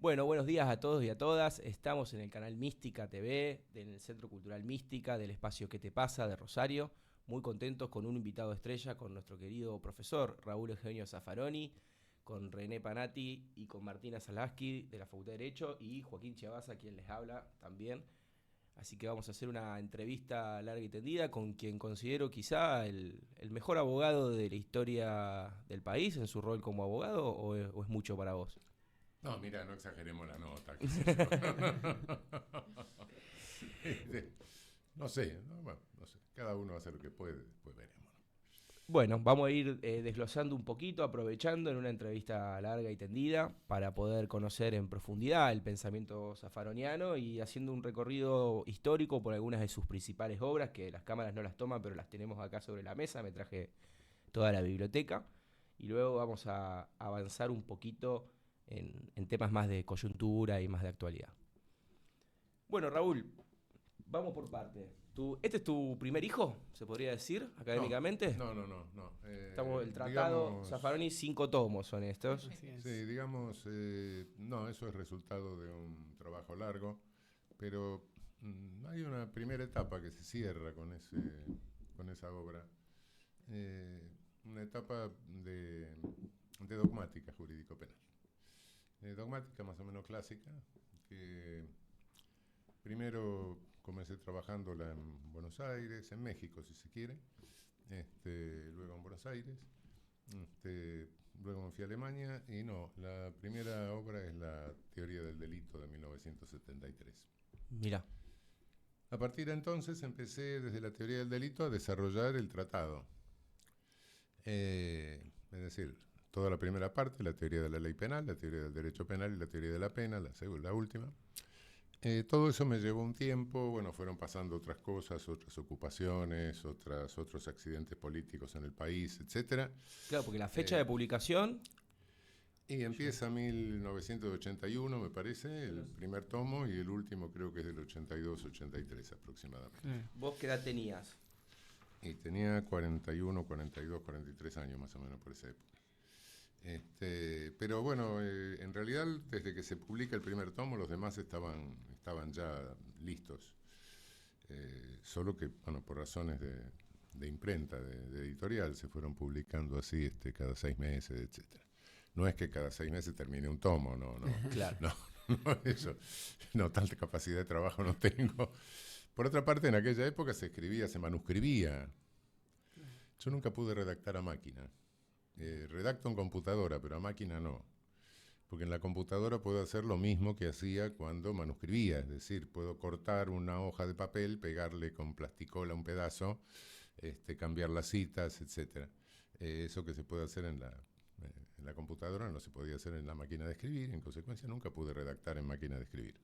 Bueno, buenos días a todos y a todas. Estamos en el canal Mística TV, en el Centro Cultural Mística, del espacio ¿Qué te pasa? De Rosario. Muy contentos con un invitado estrella, con nuestro querido profesor Raúl Eugenio Zaffaroni, con René Panati y con Martina Salaski de la Facultad de Derecho y Joaquín Chiavasa, quien les habla también. Así que vamos a hacer una entrevista larga y tendida con quien considero quizá el mejor abogado de la historia del país en su rol como abogado, o es mucho para vos. No, mira, no exageremos la nota, qué sé yo. Este, no sé, no, bueno, no sé. Cada uno hace lo que puede, después veremos, ¿no? Bueno, vamos a ir desglosando un poquito, aprovechando en una entrevista larga y tendida para poder conocer en profundidad el pensamiento zafaroniano y haciendo un recorrido histórico por algunas de sus principales obras, que las cámaras no las toman, pero las tenemos acá sobre la mesa, me traje toda la biblioteca, y luego vamos a avanzar un poquito en temas más de coyuntura y más de actualidad. Bueno, Raúl, vamos por parte. ¿Este es tu primer hijo, se podría decir, No, académicamente? no. Estamos el tratado Digamos, Zaffaroni, 5 tomos son estos. Así sí, es. digamos, no, eso es resultado de un trabajo largo, pero hay una primera etapa que se cierra con esa obra. Una etapa de dogmática jurídico-penal. Dogmática más o menos clásica, que primero comencé trabajándola en Buenos Aires, en México si se quiere, luego en Buenos Aires, luego me fui a Alemania y no, la primera obra es la Teoría del Delito de 1973. Mira, A partir de entonces empecé desde la Teoría del Delito a desarrollar el tratado. Es decir, toda la primera parte, la teoría de la ley penal, la teoría del derecho penal y la teoría de la pena, la última. Todo eso me llevó un tiempo, bueno, fueron pasando otras cosas, otras ocupaciones, otros accidentes políticos en el país, etcétera. claro, porque la fecha Eh, de publicación, y empieza 1981, me parece, el primer tomo, y el último creo que es del 82-83 aproximadamente. Claro. ¿vos qué edad tenías? Y tenía 41, 42, 43 años más o menos por esa época. Pero bueno, en realidad desde que se publica el primer tomo los demás estaban ya listos. Solo que, bueno, por razones de imprenta, de editorial, se fueron publicando así cada 6 meses, etcétera. No es que cada 6 meses termine un tomo, Claro. no, eso, no, tanta capacidad de trabajo no tengo. Por otra parte, en aquella época se escribía, se manuscribía. Yo nunca pude redactar a máquina. Redacto en computadora, pero a máquina no. Porque en la computadora puedo hacer lo mismo que hacía cuando manuscribía, es decir, puedo cortar una hoja de papel, pegarle con plasticola un pedazo, cambiar las citas, etcétera. Eso que se puede hacer en la computadora no se podía hacer en la máquina de escribir, en consecuencia nunca pude redactar en máquina de escribir.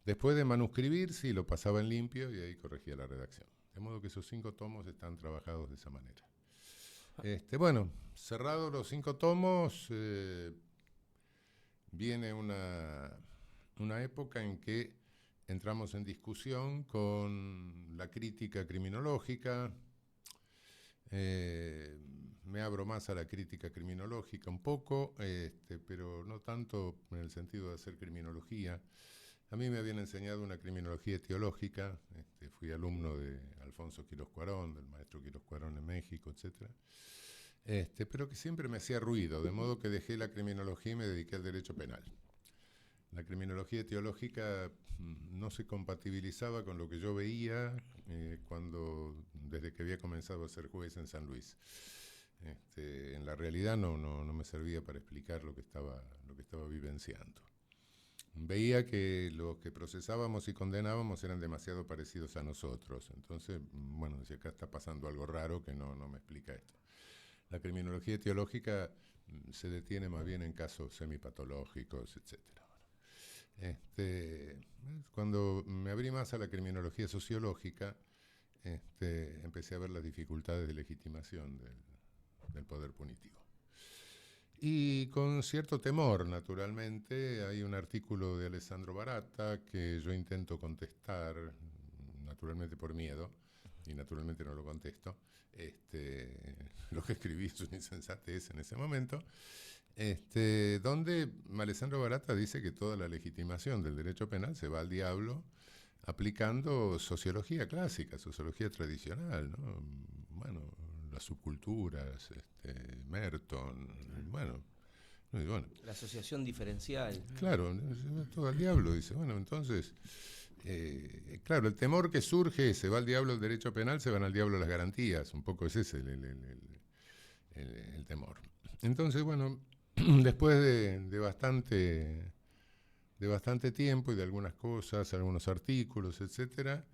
Después de manuscribir, sí, lo pasaba en limpio y ahí corregía la redacción. De modo que esos 5 tomos están trabajados de esa manera. Bueno, cerrados los 5 tomos, viene una época en que entramos en discusión con la crítica criminológica. Me abro más a la crítica criminológica un poco, pero no tanto en el sentido de hacer criminología. A mí me habían enseñado una criminología etiológica, fui alumno de Alfonso Quirós Cuarón, del maestro Quirós Cuarón en México, etc. Pero que siempre me hacía ruido, de modo que dejé la criminología y me dediqué al derecho penal. La criminología etiológica no se compatibilizaba con lo que yo veía desde que había comenzado a ser juez en San Luis. En la realidad no me servía para explicar lo que estaba vivenciando. Veía que los que procesábamos y condenábamos eran demasiado parecidos a nosotros. Entonces, bueno, decía, acá está pasando algo raro que no me explica esto. La criminología etiológica se detiene más bien en casos semipatológicos, etcétera. Cuando me abrí más a la criminología sociológica, empecé a ver las dificultades de legitimación del poder punitivo. Y con cierto temor, naturalmente, hay un artículo de Alessandro Baratta que yo intento contestar, naturalmente por miedo, y naturalmente no lo contesto. Lo que escribí es una insensatez en ese momento. Donde Alessandro Barata dice que toda la legitimación del derecho penal se va al diablo aplicando sociología clásica, sociología tradicional, ¿no? Bueno, las subculturas, Merton, bueno, y bueno. La asociación diferencial. Claro, todo al diablo, dice. Bueno, entonces, claro, el temor que surge, se va al diablo el derecho penal, se van al diablo las garantías, un poco ese es el temor. Entonces, bueno, después de bastante tiempo y de algunas cosas, algunos artículos, etcétera,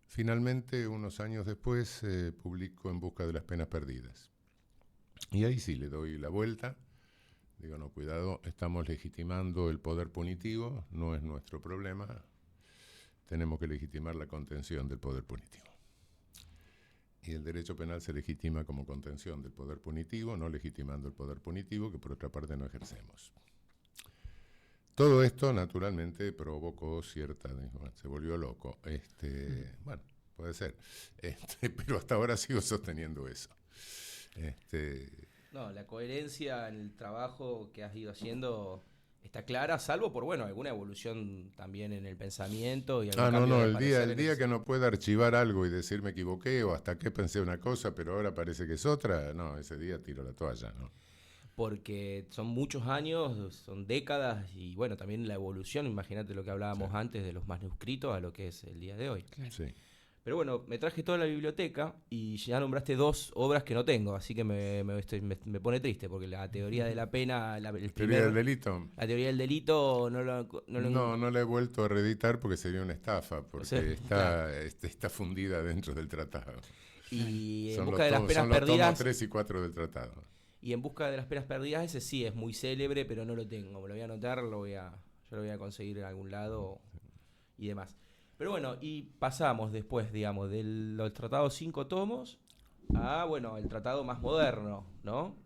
finalmente, unos años después, publico En busca de las penas perdidas. Y ahí sí le doy la vuelta. Digo, no, cuidado, estamos legitimando el poder punitivo, no es nuestro problema. Tenemos que legitimar la contención del poder punitivo. Y el derecho penal se legitima como contención del poder punitivo, no legitimando el poder punitivo, que por otra parte no ejercemos. Todo esto, naturalmente, provocó cierta... se volvió loco. Bueno, puede ser. Pero hasta ahora sigo sosteniendo eso. No, la coherencia en el trabajo que has ido haciendo está clara, salvo por, bueno, alguna evolución también en el pensamiento. Y el día que no pueda archivar algo y decir me equivoqué o hasta que pensé una cosa, pero ahora parece que es otra, no, ese día tiro la toalla, ¿no? Porque son muchos años, son décadas, y bueno, también la evolución, imagínate lo que hablábamos antes de los manuscritos a lo que es el día de hoy. Claro. Sí. Pero bueno, me traje toda la biblioteca y ya nombraste 2 obras que no tengo, así que me pone triste, porque la teoría de la pena... ¿Teoría del delito? La teoría del delito no la he vuelto a reeditar porque sería una estafa, porque está fundida dentro del tratado. Y En busca de las penas perdidas... Son los tomos 3 y 4 del tratado. Y En busca de las penas perdidas, ese sí es muy célebre, pero no lo tengo. Me lo voy a anotar, yo lo voy a conseguir en algún lado y demás. Pero bueno, y pasamos después, digamos, del tratado 5 tomos a, bueno, el tratado más moderno, ¿no?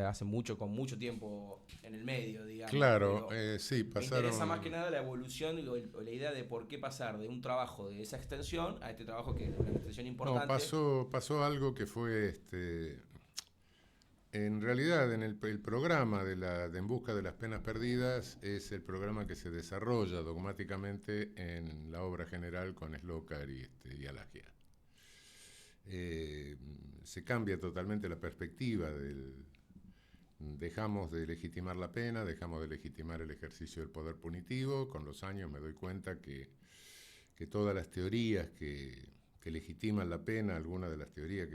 Hace con mucho tiempo en el medio, digamos. Claro, sí, pasaron... Me interesa más que nada la evolución o la idea de por qué pasar de un trabajo de esa extensión a este trabajo que es una extensión importante. No, pasó algo que fue... En realidad, en el programa de En busca de las penas perdidas es el programa que se desarrolla dogmáticamente en la obra general con Slocar y Alagia. Se cambia totalmente la perspectiva dejamos de legitimar la pena, dejamos de legitimar el ejercicio del poder punitivo. Con los años me doy cuenta que todas las teorías que legitiman la pena, algunas de las teorías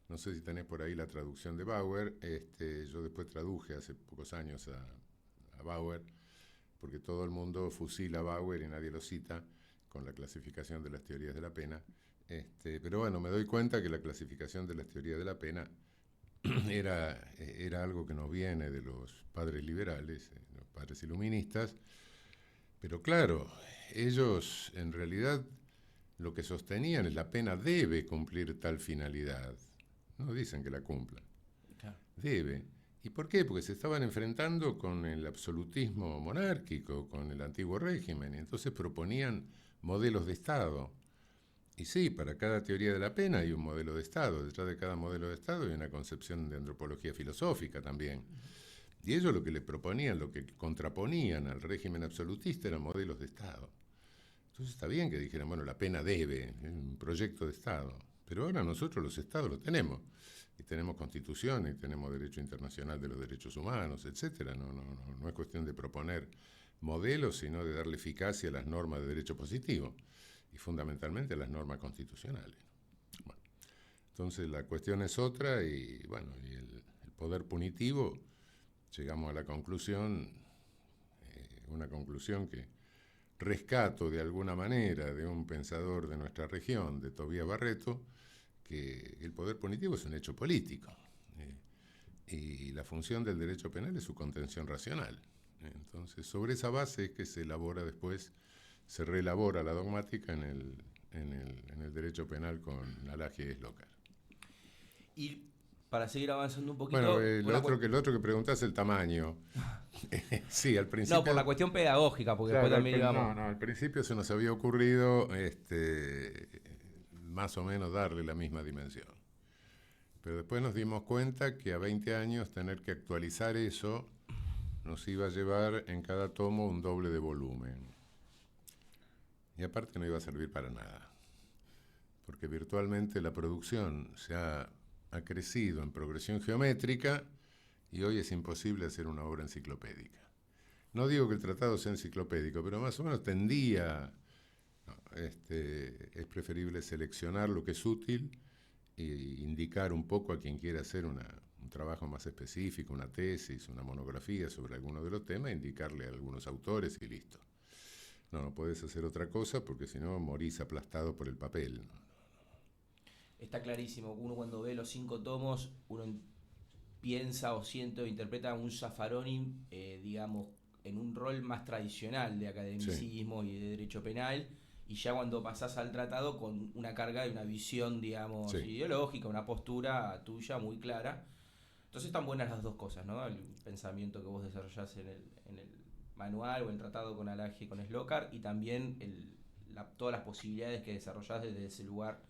no sé si tenés por ahí la traducción de Bauer. Yo después traduje hace pocos años a Bauer, porque todo el mundo fusila a Bauer y nadie lo cita con la clasificación de las teorías de la pena. Pero bueno, me doy cuenta que la clasificación de las teorías de la pena era algo que nos viene de los padres liberales, los padres iluministas. Pero claro, ellos en realidad lo que sostenían es la pena debe cumplir tal finalidad. No dicen que la cumpla. Claro. Debe. ¿Y por qué? Porque se estaban enfrentando con el absolutismo monárquico, con el antiguo régimen, y entonces proponían modelos de Estado. Y sí, para cada teoría de la pena hay un modelo de Estado. Detrás de cada modelo de Estado hay una concepción de antropología filosófica también. Y ellos lo que le proponían, lo que contraponían al régimen absolutista eran modelos de Estado. Entonces está bien que dijeran, bueno, la pena debe, es un proyecto de Estado. Pero ahora nosotros los estados los tenemos, y tenemos constitución, y tenemos derecho internacional de los derechos humanos, etc. No es cuestión de proponer modelos, sino de darle eficacia a las normas de derecho positivo, y fundamentalmente a las normas constitucionales. Bueno, entonces la cuestión es otra, y bueno, y el poder punitivo, llegamos a la conclusión, una conclusión que rescato de alguna manera de un pensador de nuestra región, de Tobías Barreto, que el poder punitivo es un hecho político y la función del derecho penal es su contención racional. Entonces, sobre esa base es que se elabora después, se reelabora la dogmática en el derecho penal con Alagia y Slocar. Y para seguir avanzando un poquito... Bueno, lo otro que preguntás es el tamaño. Sí, al principio... No, por la cuestión pedagógica, porque claro, después también digamos... No, al principio se nos había ocurrido más o menos darle la misma dimensión. Pero después nos dimos cuenta que a 20 años tener que actualizar eso nos iba a llevar en cada tomo un doble de volumen. Y aparte no iba a servir para nada, porque virtualmente la producción ha crecido en progresión geométrica y hoy es imposible hacer una obra enciclopédica. No digo que el tratado sea enciclopédico, pero más o menos tendía. No, es preferible seleccionar lo que es útil e indicar un poco a quien quiera hacer un trabajo más específico, una tesis, una monografía sobre alguno de los temas, indicarle a algunos autores y listo. No podés hacer otra cosa porque si no morís aplastado por el papel. Está clarísimo. Uno cuando ve los 5 tomos, uno piensa o siente o interpreta a un Zaffaroni, digamos, en un rol más tradicional de academicismo y de derecho penal, y ya cuando pasás al tratado con una carga de una visión, digamos, ideológica, una postura tuya muy clara. Entonces están buenas las dos cosas, ¿no? El pensamiento que vos desarrollás en el manual o el tratado con Alage y con Slokar, y también todas las posibilidades que desarrollás desde ese lugar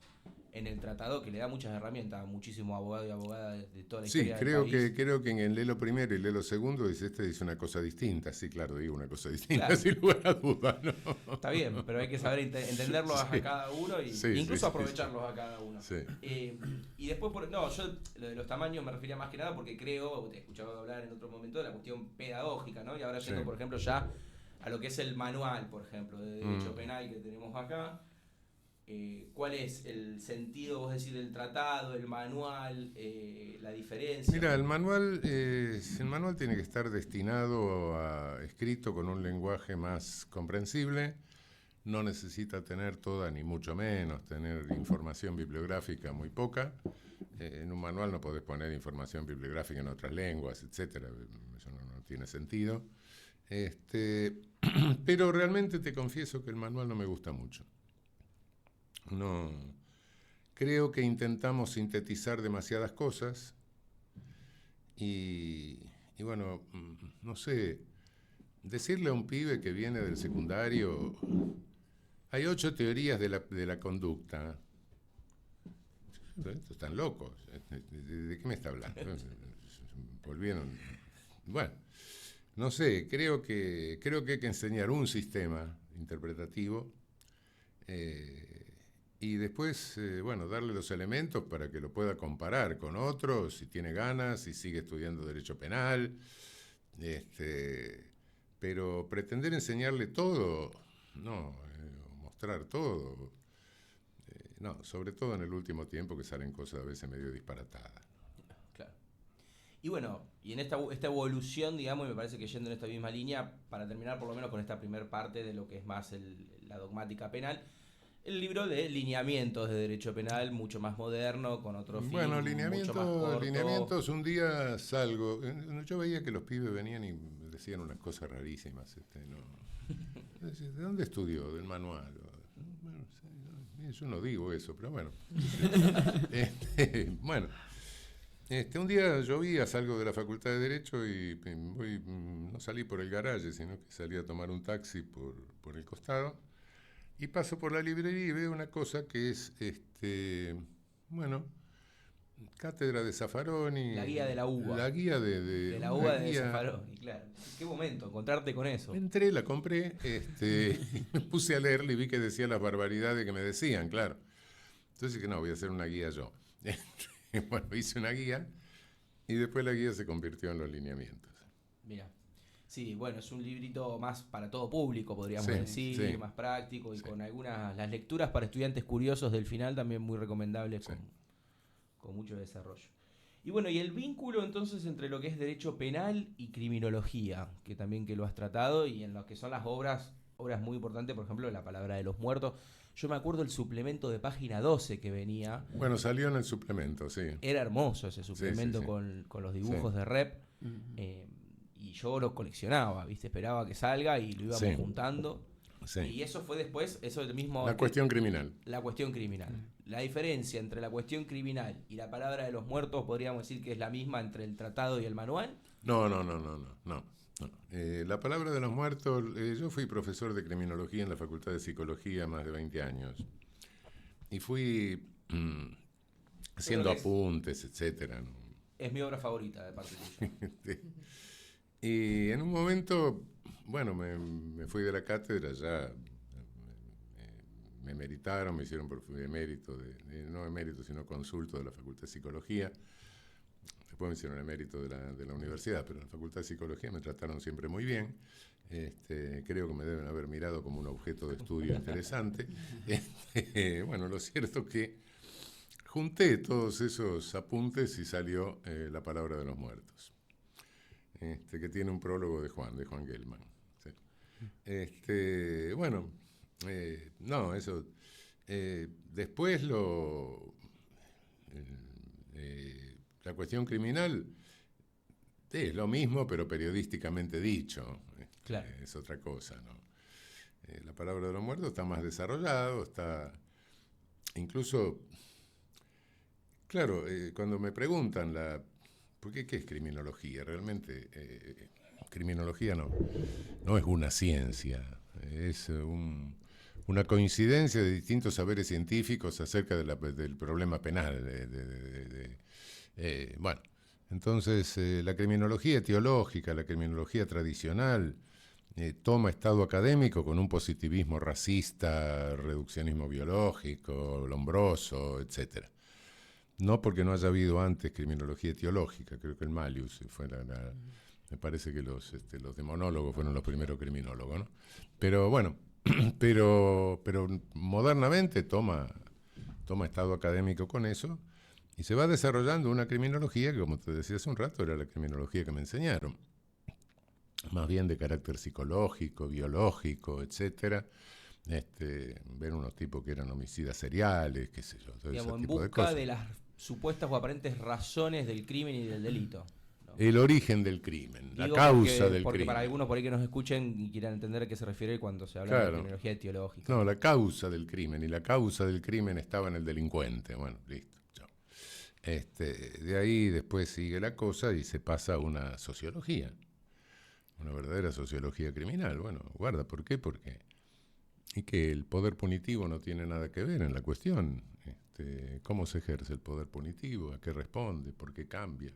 en el tratado, que le da muchas herramientas a muchísimos abogados y abogadas de toda la historia del país. Sí, creo que en el Lelo primero y Lelo segundo dice una cosa distinta. Sí, claro, digo una cosa distinta, claro, sin lugar a dudas, ¿no? Está bien, pero hay que saber entenderlos a cada uno y incluso aprovecharlos a cada uno. Sí. Y después, yo lo de los tamaños me refería más que nada porque creo, te he escuchado hablar en otro momento de la cuestión pedagógica, ¿no? Y ahora yendo, por ejemplo, ya a lo que es el manual, por ejemplo, de derecho penal que tenemos acá. ¿Cuál es el sentido, vos decís, del tratado, el manual, la diferencia? Mira, el manual tiene que estar destinado escrito con un lenguaje más comprensible. No necesita tener toda, ni mucho menos, tener información bibliográfica muy poca. En un manual no podés poner información bibliográfica en otras lenguas, etcétera. Eso no tiene sentido. Pero realmente te confieso que el manual no me gusta mucho. No, creo que intentamos sintetizar demasiadas cosas y bueno, no sé, decirle a un pibe que viene del secundario, hay 8 teorías de la conducta. Estos están locos. ¿De qué me está hablando? Volvieron. Bueno, no sé, creo que hay que enseñar un sistema interpretativo. Y después, darle los elementos para que lo pueda comparar con otros, si tiene ganas, si sigue estudiando Derecho Penal. Pero pretender enseñarle todo, no, mostrar todo, no, sobre todo en el último tiempo que salen cosas a veces medio disparatadas. Claro. Y bueno, y en esta evolución, digamos, y me parece que yendo en esta misma línea, para terminar por lo menos con esta primera parte de lo que es más la dogmática penal, el libro de lineamientos de derecho penal, mucho más moderno, con otro fin, mucho más corto. Lineamientos, un día salgo, yo veía que los pibes venían y decían unas cosas rarísimas. ¿De dónde estudió? Del manual. Bueno, yo no digo eso, pero bueno. Un día llovía, salgo de la Facultad de Derecho y no salí por el garaje, sino que salí a tomar un taxi por el costado. Y paso por la librería y veo una cosa que es, cátedra de Zaffaroni. La guía de la uva. La guía de la uva de Zaffaroni, claro. ¿Qué momento encontrarte con eso? Entré, la compré, y me puse a leerla y vi que decía las barbaridades que me decían, claro. Entonces dije, no, voy a hacer una guía yo. Bueno, hice una guía y después la guía se convirtió en los lineamientos. Mira. Sí, bueno, es un librito más para todo público, podríamos decir, más práctico y con las lecturas para estudiantes curiosos del final también muy recomendables, con mucho desarrollo. Y bueno, y el vínculo entonces entre lo que es derecho penal y criminología, que también que lo has tratado, y en lo que son las obras muy importantes, por ejemplo, La palabra de los muertos. Yo me acuerdo el suplemento de página 12 que venía. Bueno, salió en el suplemento, sí. Era hermoso ese suplemento con los dibujos de Rep. Y yo lo coleccionaba, ¿viste? Esperaba que salga y lo íbamos juntando. Sí. Y eso fue después, eso es el mismo... La cuestión criminal. La cuestión criminal. La diferencia entre la cuestión criminal y la palabra de los muertos, podríamos decir que es la misma entre el tratado y el manual. No. La palabra de los muertos, yo fui profesor de criminología en la Facultad de Psicología más de 20 años. Y fui haciendo apuntes, etcétera, ¿no? Es mi obra favorita de parte tuya. Sí. Y en un momento, bueno, me fui de la cátedra, ya me meritaron, me hicieron por emérito, no emérito, sino consulto de la Facultad de Psicología. Después me hicieron emérito de la universidad, pero en la Facultad de Psicología me trataron siempre muy bien. Creo que me deben haber mirado como un objeto de estudio interesante. Bueno, lo cierto que junté todos esos apuntes y salió La palabra de los muertos, que tiene un prólogo de Juan Gelman. ¿Sí? Bueno, no, eso. Después la cuestión criminal es lo mismo, pero periodísticamente dicho. Claro. Es otra cosa, ¿no? La palabra de los muertos está más desarrollado, está incluso, claro, cuando me preguntan ¿por qué es criminología? Realmente, criminología no es una ciencia, es una coincidencia de distintos saberes científicos acerca del problema penal. Bueno, entonces la criminología etiológica, la criminología tradicional, toma estado académico con un positivismo racista, reduccionismo biológico, lombroso, etc. No porque no haya habido antes criminología etiológica, creo que el Mallius fue me parece que los demonólogos fueron los primeros criminólogos, ¿no? Pero bueno, pero modernamente toma estado académico con eso y se va desarrollando una criminología que, como te decía hace un rato, era la criminología que me enseñaron. Más bien de carácter psicológico, biológico, etcétera. Ver unos tipos que eran homicidas seriales, qué sé yo, todo Digamos, ese en tipo de busca cosas. de las supuestas o aparentes razones del crimen y del delito, ¿no? El origen del crimen, Digo la causa del porque crimen. para algunos por ahí que nos escuchen y quieran entender a qué se refiere cuando se habla de criminología etiológica. No, la causa del crimen, y la causa del crimen estaba en el delincuente. Bueno, listo. Chao. De ahí después sigue la cosa y se pasa a una sociología. Una verdadera sociología criminal. Bueno, guarda, ¿por qué? Porque y que el poder punitivo no tiene nada que ver en la cuestión. ¿Cómo se ejerce el poder punitivo? ¿A qué responde? ¿Por qué cambia?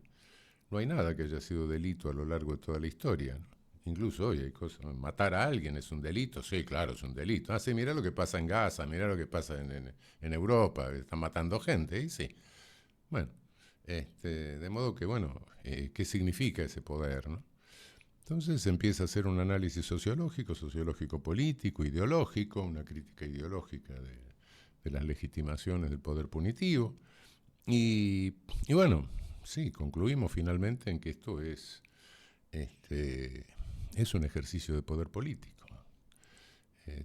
No hay nada que haya sido delito a lo largo de toda la historia, ¿no? Incluso hoy hay cosas. Matar a alguien es un delito. Sí, claro, es un delito. Ah, sí, mirá lo que pasa en Gaza, mirá lo que pasa en Europa. Están matando gente, y sí. Bueno, de modo que, bueno, ¿qué significa ese poder, no? Entonces se empieza a hacer un análisis sociológico político, ideológico, una crítica ideológica de las legitimaciones del poder punitivo. Y bueno, sí, concluimos finalmente en que esto es un ejercicio de poder político,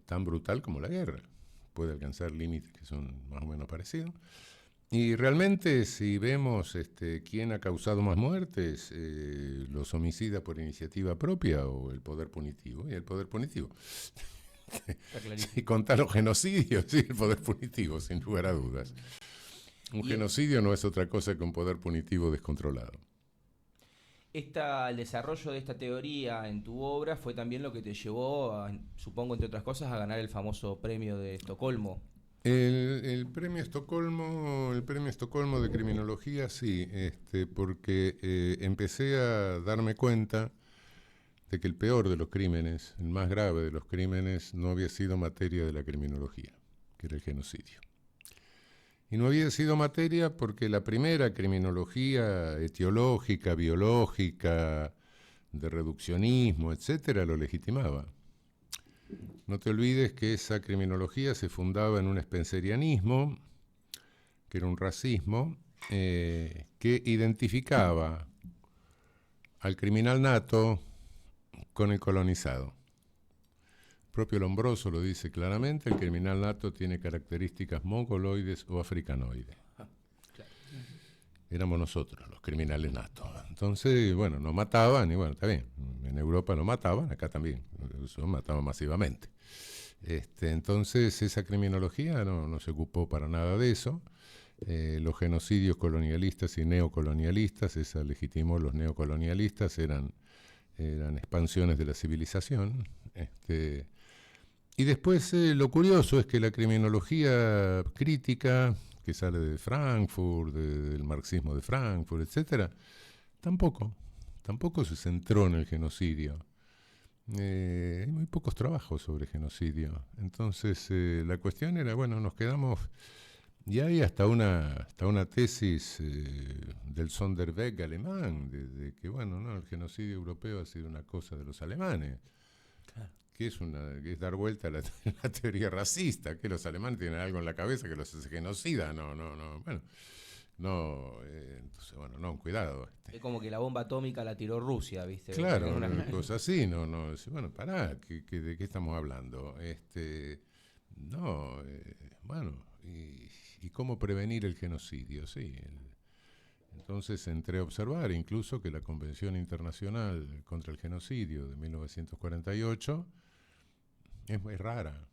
tan brutal como la guerra. Puede alcanzar límites que son más o menos parecidos. Y realmente, si vemos quién ha causado más muertes, los homicidas por iniciativa propia o el poder punitivo. Y el poder punitivo. Si contar los genocidios, sí, el poder punitivo, sin lugar a dudas. Un genocidio no es otra cosa que un poder punitivo descontrolado. El desarrollo de esta teoría en tu obra fue también lo que te llevó, supongo, entre otras cosas, a ganar el famoso premio de Estocolmo. El premio Estocolmo de criminología, sí, porque empecé a darme cuenta de que el peor de los crímenes, el más grave de los crímenes, no había sido materia de la criminología, que era el genocidio. Y no había sido materia porque la primera criminología etiológica, biológica, de reduccionismo, etcétera, lo legitimaba. No te olvides que esa criminología se fundaba en un spencerianismo, que era un racismo, que identificaba al criminal nato con el colonizado. El propio Lombroso lo dice claramente, el criminal nato tiene características mongoloides o africanoides. Éramos nosotros, los criminales natos. Entonces, bueno, nos mataban, y bueno, está bien, en Europa no mataban, acá también, nos mataban masivamente. Entonces, esa criminología no se ocupó para nada de eso. Los genocidios colonialistas y neocolonialistas, esa legitimó los neocolonialistas, eran expansiones de la civilización. Y después lo curioso es que la criminología crítica, que sale de Frankfurt, del marxismo de Frankfurt, etcétera, tampoco se centró en el genocidio. Hay muy pocos trabajos sobre genocidio. Entonces, la cuestión era, bueno, nos quedamos... Y hay hasta una tesis del Sonderweg alemán, de que, bueno, no, el genocidio europeo ha sido una cosa de los alemanes. Claro. Que es dar vuelta a la teoría racista, que los alemanes tienen algo en la cabeza que los hace genocida. Bueno... entonces, bueno, cuidado. Es como que la bomba atómica la tiró Rusia, ¿viste? Claro, una cosa así, bueno, pará, ¿de qué estamos hablando? Bueno, ¿y cómo prevenir el genocidio? Sí, entonces entré a observar incluso que la Convención Internacional contra el Genocidio de 1948 es muy rara.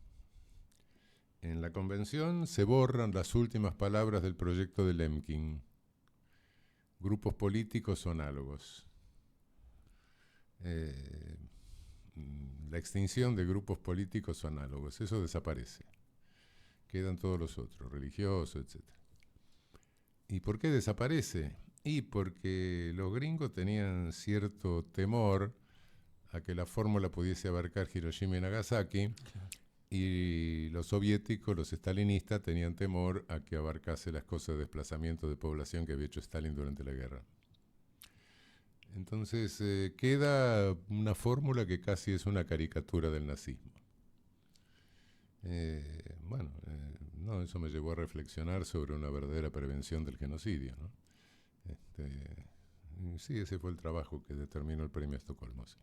En la convención se borran las últimas palabras del proyecto de Lemkin. Grupos políticos o análogos. La extinción de grupos políticos o análogos. Eso desaparece. Quedan todos los otros, religiosos, etc. ¿Y por qué desaparece? Y porque los gringos tenían cierto temor a que la fórmula pudiese abarcar Hiroshima y Nagasaki. Claro. Y los soviéticos, los stalinistas, tenían temor a que abarcase las cosas de desplazamiento de población que había hecho Stalin durante la guerra. Entonces queda una fórmula que casi es una caricatura del nazismo. Eso me llevó a reflexionar sobre una verdadera prevención del genocidio, ¿no? Sí, ese fue el trabajo que determinó el premio Estocolmo, sí.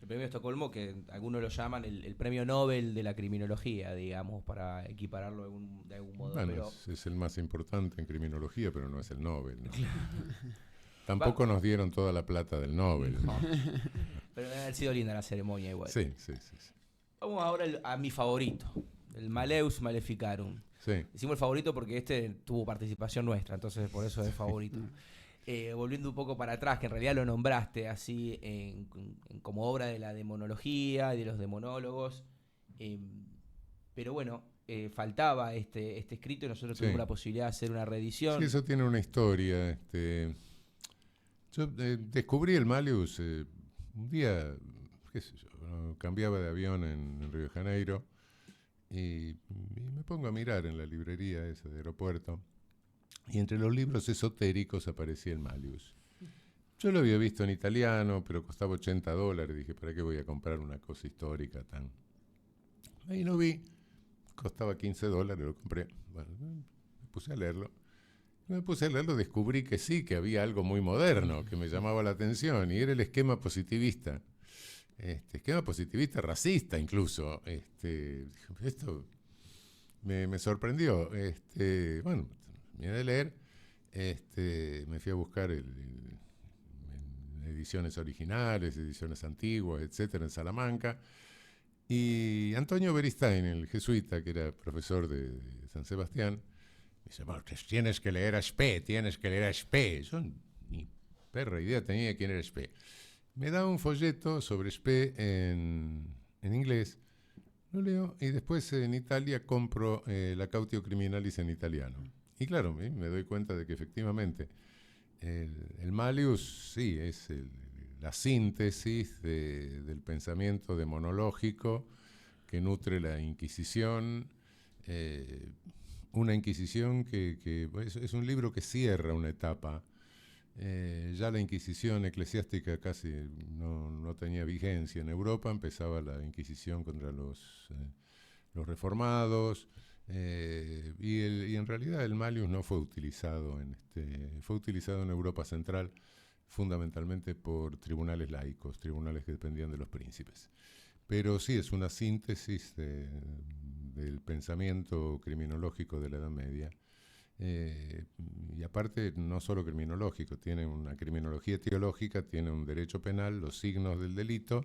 El premio Estocolmo, que algunos lo llaman el premio Nobel de la criminología, digamos, para equipararlo de algún modo. Bueno, pero... es el más importante en criminología, pero no es el Nobel, ¿no? Tampoco nos dieron toda la plata del Nobel. No. Pero debe haber sido linda la ceremonia igual. Sí. Vamos ahora a mi favorito, el Malleus Maleficarum. Sí. Decimos el favorito porque tuvo participación nuestra, entonces por eso es favorito. Volviendo un poco para atrás, que en realidad lo nombraste así como obra de la demonología y de los demonólogos, pero bueno, faltaba este escrito y nosotros tuvimos la posibilidad de hacer una reedición. Sí, eso tiene una historia. Yo descubrí el Malleus un día, qué sé yo, cambiaba de avión en Río de Janeiro y me pongo a mirar en la librería esa de aeropuerto. Y entre los libros esotéricos aparecía el Malleus. Yo lo había visto en italiano, pero costaba $80. Dije, ¿para qué voy a comprar una cosa histórica tan...? Ahí lo vi, costaba $15, lo compré. Bueno, me puse a leerlo. Descubrí que sí, que había algo muy moderno que me llamaba la atención, y era el esquema positivista. Esquema positivista racista incluso. Esto me sorprendió. Bueno... Vine de leer, me fui a buscar en ediciones originales, ediciones antiguas, etcétera, en Salamanca. Y Antonio Beristain, el jesuita, que era profesor de San Sebastián, me dice, bueno, tienes que leer a Spee. Yo ni perra idea tenía quién era Spee. Me da un folleto sobre Spee en inglés, lo leo, y después en Italia compro la Cautio Criminalis en italiano. Y claro, me doy cuenta de que efectivamente el Malleus sí es la síntesis del pensamiento demonológico que nutre la Inquisición, una Inquisición que es un libro que cierra una etapa. Ya la Inquisición eclesiástica casi no tenía vigencia en Europa, empezaba la Inquisición contra los reformados. Y en realidad el Malleus no fue utilizado fue utilizado en Europa Central fundamentalmente por tribunales laicos, tribunales que dependían de los príncipes. Pero sí es una síntesis del pensamiento criminológico de la Edad Media. Y aparte no solo criminológico, tiene una criminología teológica, tiene un derecho penal, los signos del delito,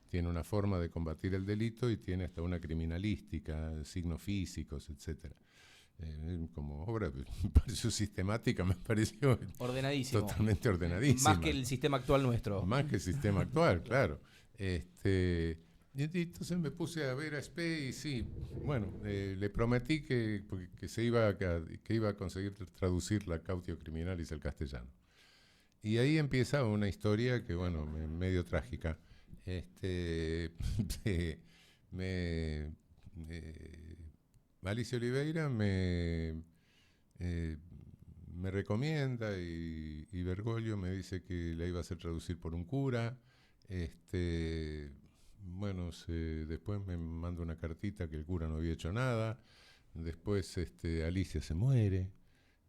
tiene una forma de combatir el delito y tiene hasta una criminalística, signos físicos, etc. Como obra me pareció sistemática, me pareció ordenadísimo. Totalmente ordenadísima. Más que el sistema actual nuestro. Más que el sistema actual, claro. Y entonces me puse a ver a Spe y sí, bueno, le prometí que iba a conseguir traducir la Cautio Criminalis al castellano. Y ahí empieza una historia que, bueno, medio trágica. Este, me, eh, Alicia Oliveira eh, me recomienda y Bergoglio me dice que la iba a hacer traducir por un cura. Este, bueno, después me manda una cartita que el cura no había hecho nada. Después Alicia se muere.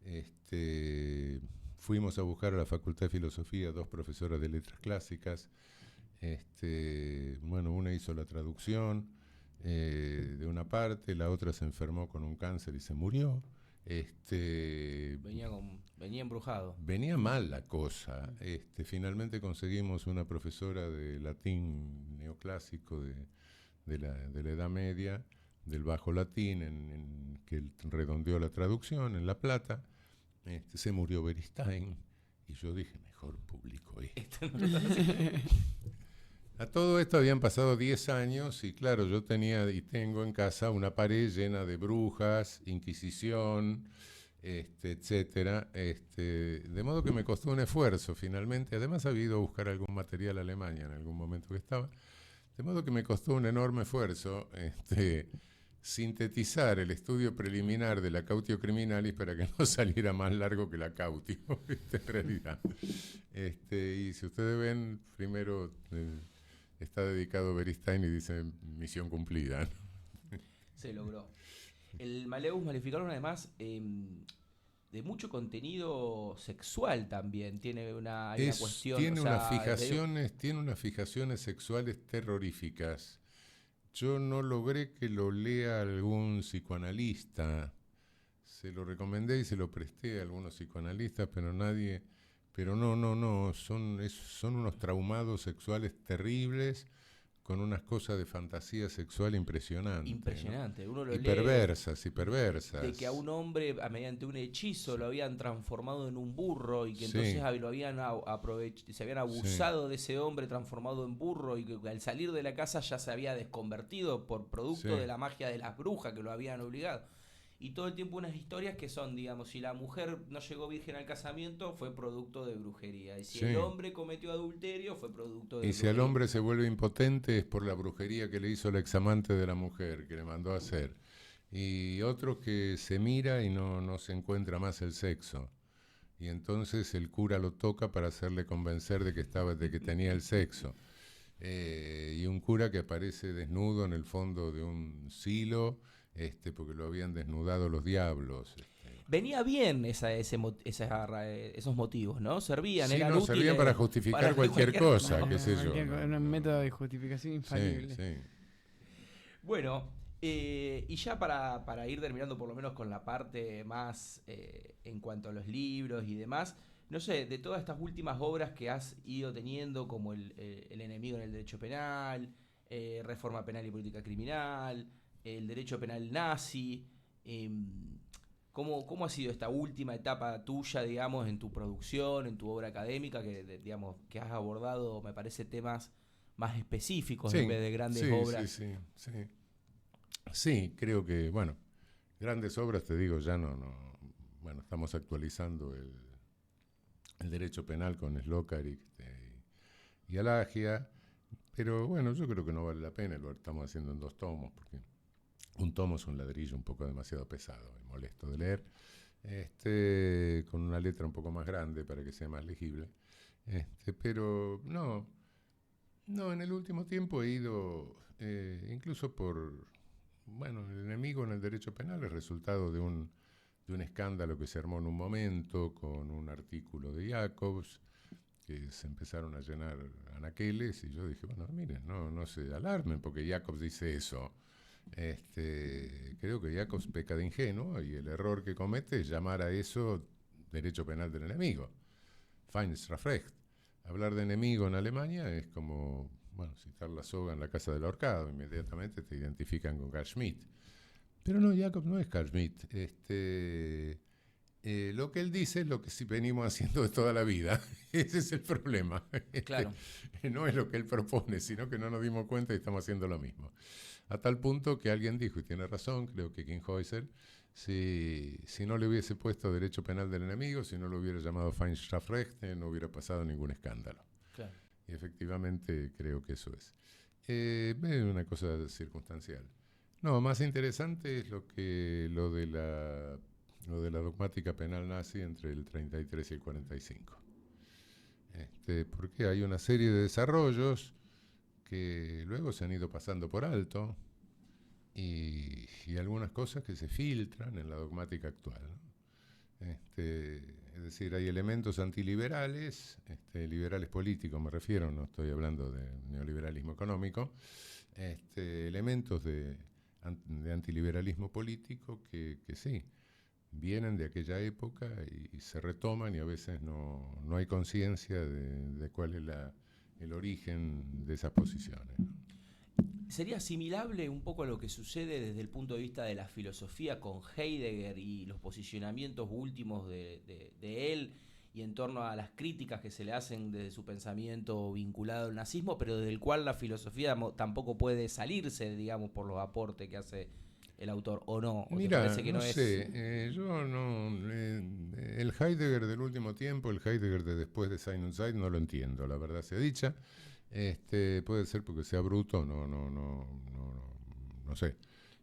Este, fuimos a buscar a la Facultad de Filosofía dos profesoras de letras clásicas. Bueno, una hizo la traducción de una parte, la otra se enfermó con un cáncer y se murió. Venía embrujado. Venía mal la cosa. Finalmente conseguimos una profesora de latín neoclásico de la Edad Media, del Bajo Latín, que redondeó la traducción en La Plata. Se murió Beristain y yo dije, mejor publico esto. A todo esto habían pasado 10 años y claro, yo tenía y tengo en casa una pared llena de brujas, inquisición, etcétera. De modo que me costó un esfuerzo finalmente. Además había ido a buscar algún material a Alemania en algún momento que estaba. De modo que me costó un enorme esfuerzo sintetizar el estudio preliminar de la Cautio Criminalis para que no saliera más largo que la Cautio, en realidad. Y si ustedes ven, primero está dedicado a Beristain y dice misión cumplida, ¿no? Se logró. El Maleus Maleficarum, además, de mucho contenido sexual también. Tiene una cuestión. Tiene unas fijaciones sexuales terroríficas. Yo no logré que lo lea algún psicoanalista. Se lo recomendé y se lo presté a algunos psicoanalistas, pero nadie. Pero no. Son unos traumados sexuales terribles con unas cosas de fantasía sexual impresionante. Impresionante. ¿no? Uno lo y lee perversas. de que a un hombre, mediante un hechizo, lo habían transformado en un burro y que entonces lo habían se habían abusado de ese hombre transformado en burro y que al salir de la casa ya se había desconvertido por producto de la magia de las brujas que lo habían obligado. Y todo el tiempo unas historias que son, digamos, si la mujer no llegó virgen al casamiento, fue producto de brujería. Y si el hombre cometió adulterio, fue producto de brujería. Y si el hombre se vuelve impotente, es por la brujería que le hizo el examante de la mujer, que le mandó a hacer. Y otro que se mira y no se encuentra más el sexo. Y entonces el cura lo toca para hacerle convencer de que tenía el sexo. Y un cura que aparece desnudo en el fondo de un silo, porque lo habían desnudado los diablos. Venía bien esos motivos, ¿no? Servían, eran útiles. Servían para justificar cualquier cosa, qué sé yo. Era un método de justificación infalible. Sí. Bueno, y ya para ir terminando por lo menos con la parte más en cuanto a los libros y demás, no sé, de todas estas últimas obras que has ido teniendo, como el enemigo en el derecho penal, reforma penal y política criminal, el derecho penal nazi, ¿cómo ha sido esta última etapa tuya, digamos, en tu producción, en tu obra académica, digamos, que has abordado, me parece, temas más específicos en vez de grandes obras? Sí, creo que, bueno, grandes obras, te digo, ya no. Bueno, estamos actualizando el derecho penal con Slokar y Alagia, pero bueno, yo creo que no vale la pena, lo estamos haciendo en 2 tomos, porque un tomo es un ladrillo un poco demasiado pesado y molesto de leer, con una letra un poco más grande para que sea más legible, pero no, en el último tiempo he ido, incluso bueno, el enemigo en el derecho penal es resultado de un escándalo que se armó en un momento con un artículo de Jacobs, que se empezaron a llenar anaqueles, y yo dije, bueno, miren, no se alarmen porque Jacobs dice eso. Creo que Jacobs peca de ingenuo y el error que comete es llamar a eso derecho penal del enemigo. Feindstrafrecht. Hablar de enemigo en Alemania es como, bueno, citar la soga en la casa del ahorcado, inmediatamente te identifican con Carl Schmitt. Pero no, Jacobs no es Carl Schmitt. Lo que él dice es lo que sí venimos haciendo de toda la vida. Ese es el problema. Claro. No es lo que él propone, sino que no nos dimos cuenta y estamos haciendo lo mismo. A tal punto que alguien dijo, y tiene razón, creo que Kinghäuser, si no le hubiese puesto derecho penal del enemigo, si no lo hubiera llamado Feinstrafrecht, no hubiera pasado ningún escándalo. Claro. Y efectivamente creo que eso es. Es una cosa circunstancial. No, más interesante es lo de la dogmática penal nazi entre el 33 y el 45. Porque hay una serie de desarrollos que luego se han ido pasando por alto y algunas cosas que se filtran en la dogmática actual, ¿no? Es decir, hay elementos antiliberales, liberales políticos me refiero, no estoy hablando de neoliberalismo económico, elementos de antiliberalismo político que sí, vienen de aquella época y se retoman y a veces no hay conciencia de cuál es el origen de esas posiciones, ¿no? ¿Sería asimilable un poco a lo que sucede desde el punto de vista de la filosofía con Heidegger y los posicionamientos últimos de él y en torno a las críticas que se le hacen desde su pensamiento vinculado al nazismo, pero del cual la filosofía tampoco puede salirse, digamos, por los aportes que hace el autor, o no? ¿O Mira, te parece que no no sé, yo no, el Heidegger del último tiempo, el Heidegger de después de Sein und Zeit, no lo entiendo, la verdad sea dicha. Puede ser porque sea bruto, no sé.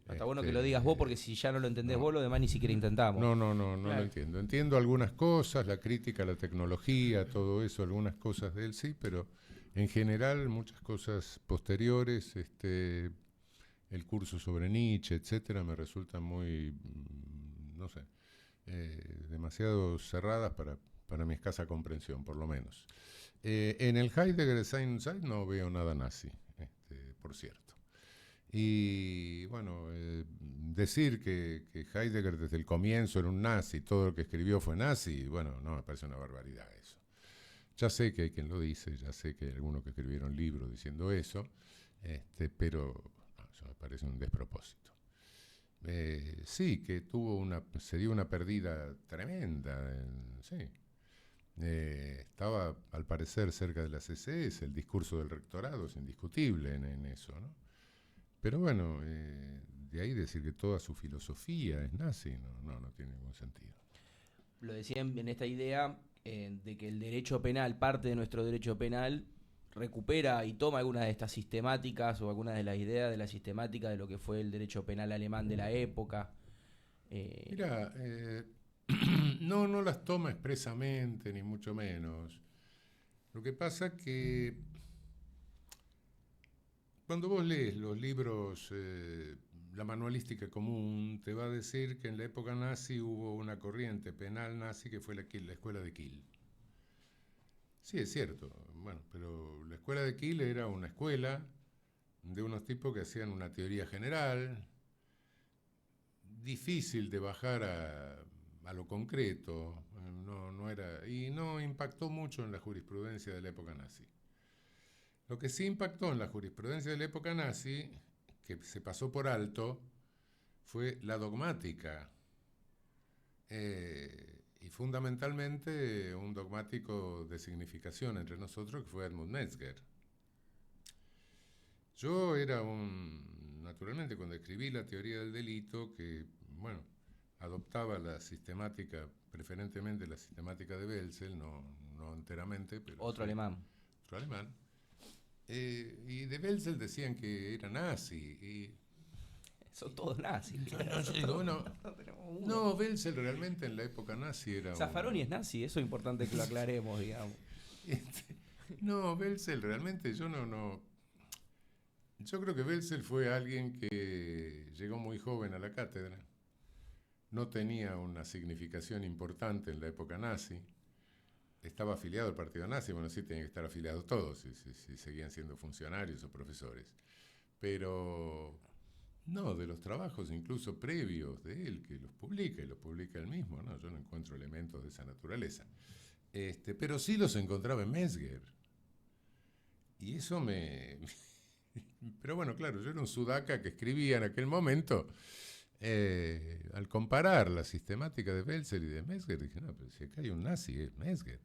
Está bueno que lo digas vos, porque si ya no lo entendés vos, lo demás ni siquiera intentamos. No Claro. lo entiendo. Entiendo algunas cosas, la crítica a la tecnología, todo eso, algunas cosas de él sí, pero en general muchas cosas posteriores, el curso sobre Nietzsche, etcétera, me resultan muy, no sé, demasiado cerradas para mi escasa comprensión, por lo menos. En el Heidegger de Sein und Zeit no veo nada nazi, por cierto. Y bueno, decir que Heidegger desde el comienzo era un nazi, todo lo que escribió fue nazi, bueno, no, me parece una barbaridad eso. Ya sé que hay quien lo dice, ya sé que hay algunos que escribieron libros diciendo eso, pero no, eso me parece un despropósito. Sí, que se dio una pérdida tremenda, sí. Estaba al parecer cerca de la CCS, el discurso del rectorado es indiscutible en eso, ¿no? Pero bueno, de ahí decir que toda su filosofía es nazi, no tiene ningún sentido. Lo decía en esta idea de que el derecho penal, parte de nuestro derecho penal, recupera y toma algunas de estas sistemáticas o algunas de las ideas de la sistemática de lo que fue el derecho penal alemán de la época. Mira, no las toma expresamente, ni mucho menos. Lo que pasa que cuando vos lees los libros, la manualística común, te va a decir que en la época nazi hubo una corriente penal nazi que fue la escuela de Kiel. Sí, es cierto, bueno, pero la escuela de Kiel era una escuela de unos tipos que hacían una teoría general, difícil de bajar a lo concreto, no era, y no impactó mucho en la jurisprudencia de la época nazi. Lo que sí impactó en la jurisprudencia de la época nazi, que se pasó por alto, fue la dogmática, y fundamentalmente un dogmático de significación entre nosotros que fue Edmund Metzger. Yo era naturalmente cuando escribí la teoría del delito, que bueno, adoptaba la sistemática, preferentemente la sistemática de Welzel, no enteramente, pero Otro sí, alemán. otro alemán. Y de Welzel decían que era nazi. Y Son todos nazis. No, Welzel realmente en la época nazi era Zaffaroni es nazi, eso es importante que lo aclaremos, digamos. No, Welzel realmente yo creo que Welzel fue alguien que llegó muy joven a la cátedra, no tenía una significación importante en la época nazi, estaba afiliado al partido nazi, bueno, sí tenían que estar afiliados todos, si seguían siendo funcionarios o profesores, pero no, de los trabajos incluso previos de él, que los publica, y los publica él mismo, ¿no? Yo no encuentro elementos de esa naturaleza, pero sí los encontraba en Metzger, y eso Pero bueno, claro, yo era un sudaca que escribía en aquel momento, al comparar la sistemática de Belzer y de Metzger, dije, no, pero si acá hay un nazi, es Metzger.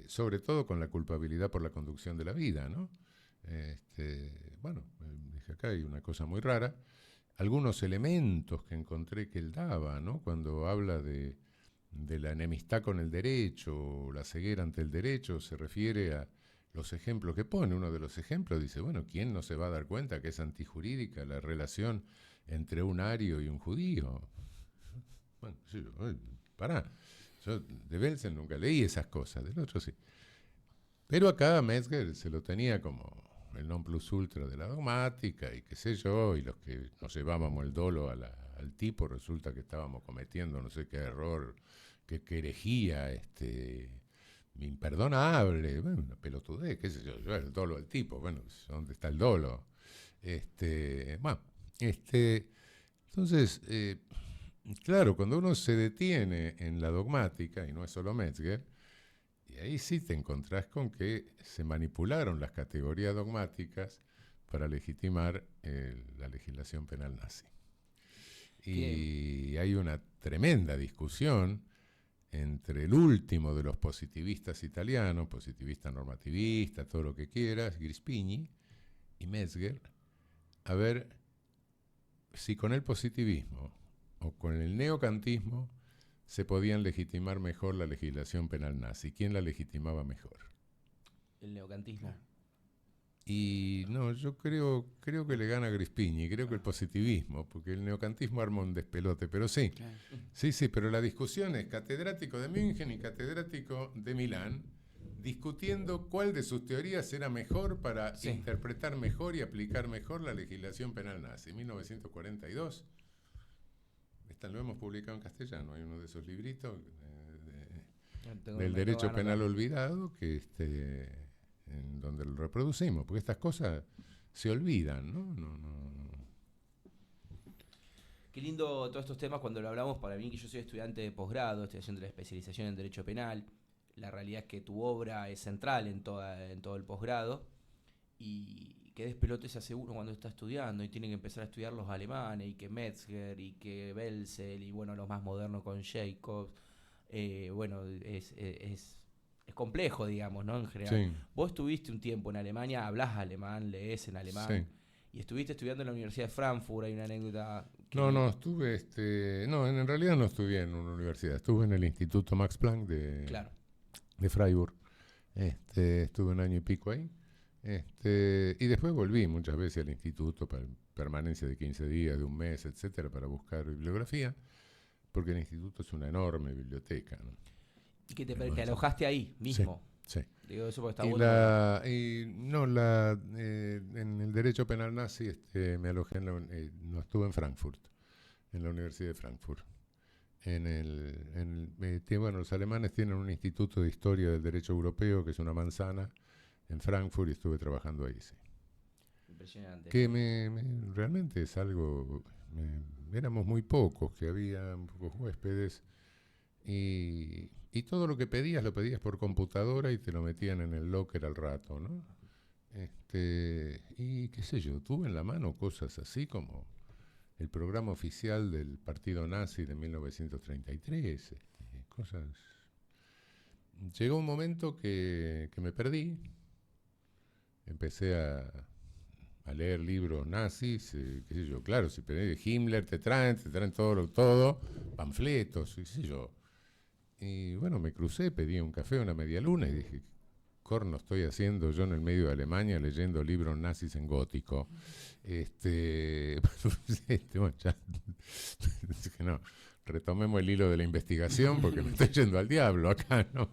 Sobre todo con la culpabilidad por la conducción de la vida, ¿no? Bueno, dije, acá hay una cosa muy rara. Algunos elementos que encontré que él daba, ¿no? Cuando habla de la enemistad con el derecho, la ceguera ante el derecho, se refiere a los ejemplos que pone. Uno de los ejemplos dice, bueno, ¿quién no se va a dar cuenta que es antijurídica la relación entre un ario y un judío? Bueno, pará. Yo de Belsen nunca leí esas cosas, del otro sí. Pero acá Metzger se lo tenía como el non plus ultra de la dogmática y qué sé yo, y los que nos llevábamos el dolo al tipo, resulta que estábamos cometiendo no sé qué error, qué herejía, imperdonable, bueno, una pelotudez, qué sé yo, el dolo al tipo, bueno, ¿dónde está el dolo? Entonces, claro, cuando uno se detiene en la dogmática, y no es solo Metzger, y ahí sí te encontrás con que se manipularon las categorías dogmáticas para legitimar la legislación penal nazi. Y hay una tremenda discusión entre el último de los positivistas italianos, positivista normativista, todo lo que quieras, Grispini, y Metzger, a ver si con el positivismo o con el neocantismo se podían legitimar mejor la legislación penal nazi. ¿Quién la legitimaba mejor? El neocantismo. Y no, yo creo que le gana Grispini, creo que el positivismo, porque el neocantismo arma un despelote, pero sí, Claro. sí, pero la discusión es catedrático de München y catedrático de Milán, discutiendo cuál de sus teorías era mejor para interpretar mejor y aplicar mejor la legislación penal nazi. 1942, lo hemos publicado en castellano, hay uno de esos libritos del derecho penal olvidado, que en donde lo reproducimos, porque estas cosas se olvidan, ¿no? Qué lindo todos estos temas cuando lo hablamos. Para mí, que yo soy estudiante de posgrado, estoy haciendo la especialización en Derecho Penal, la realidad es que tu obra es central en todo el posgrado, y qué despelote se hace uno cuando está estudiando y tiene que empezar a estudiar los alemanes, y que Metzger, y que Belzel, y bueno, los más modernos con Jacobs. Bueno, es complejo, digamos, ¿no? En general. Sí. Vos estuviste un tiempo en Alemania, hablás alemán, lees en alemán, Sí. y estuviste estudiando en la Universidad de Frankfurt. Hay una anécdota que... No, estuve, no, en realidad no estudié en una universidad, estuve en el Instituto Max Planck Claro. de Freiburg. Estuve un año y pico ahí. Y después volví muchas veces al instituto para permanencia de 15 días, de un mes, etcétera, para buscar bibliografía, porque el instituto es una enorme biblioteca, ¿no? Y que te alojaste ahí mismo. Sí. Digo, eso porque está En el derecho penal nazi me alojé no estuve en Frankfurt, en la Universidad de Frankfurt. Bueno, los alemanes tienen un instituto de historia del derecho europeo, que es una manzana, en Frankfurt, y estuve trabajando ahí, sí. Impresionante. Que realmente es algo... éramos muy pocos, que había pocos huéspedes, y todo lo que pedías, lo pedías por computadora y te lo metían en el locker al rato, ¿no? Y qué sé yo, tuve en la mano cosas así como el programa oficial del partido nazi de 1933, cosas... Llegó un momento que me perdí, empecé a leer libros nazis, qué sé yo, claro, si pedís de Himmler te traen todo, panfletos, qué sé yo. Y bueno, me crucé, pedí un café, una media luna, y dije, corno estoy haciendo yo en el medio de Alemania leyendo libros nazis en gótico. Bueno, ya, dije, no, retomemos el hilo de la investigación porque me estoy yendo al diablo acá, ¿no?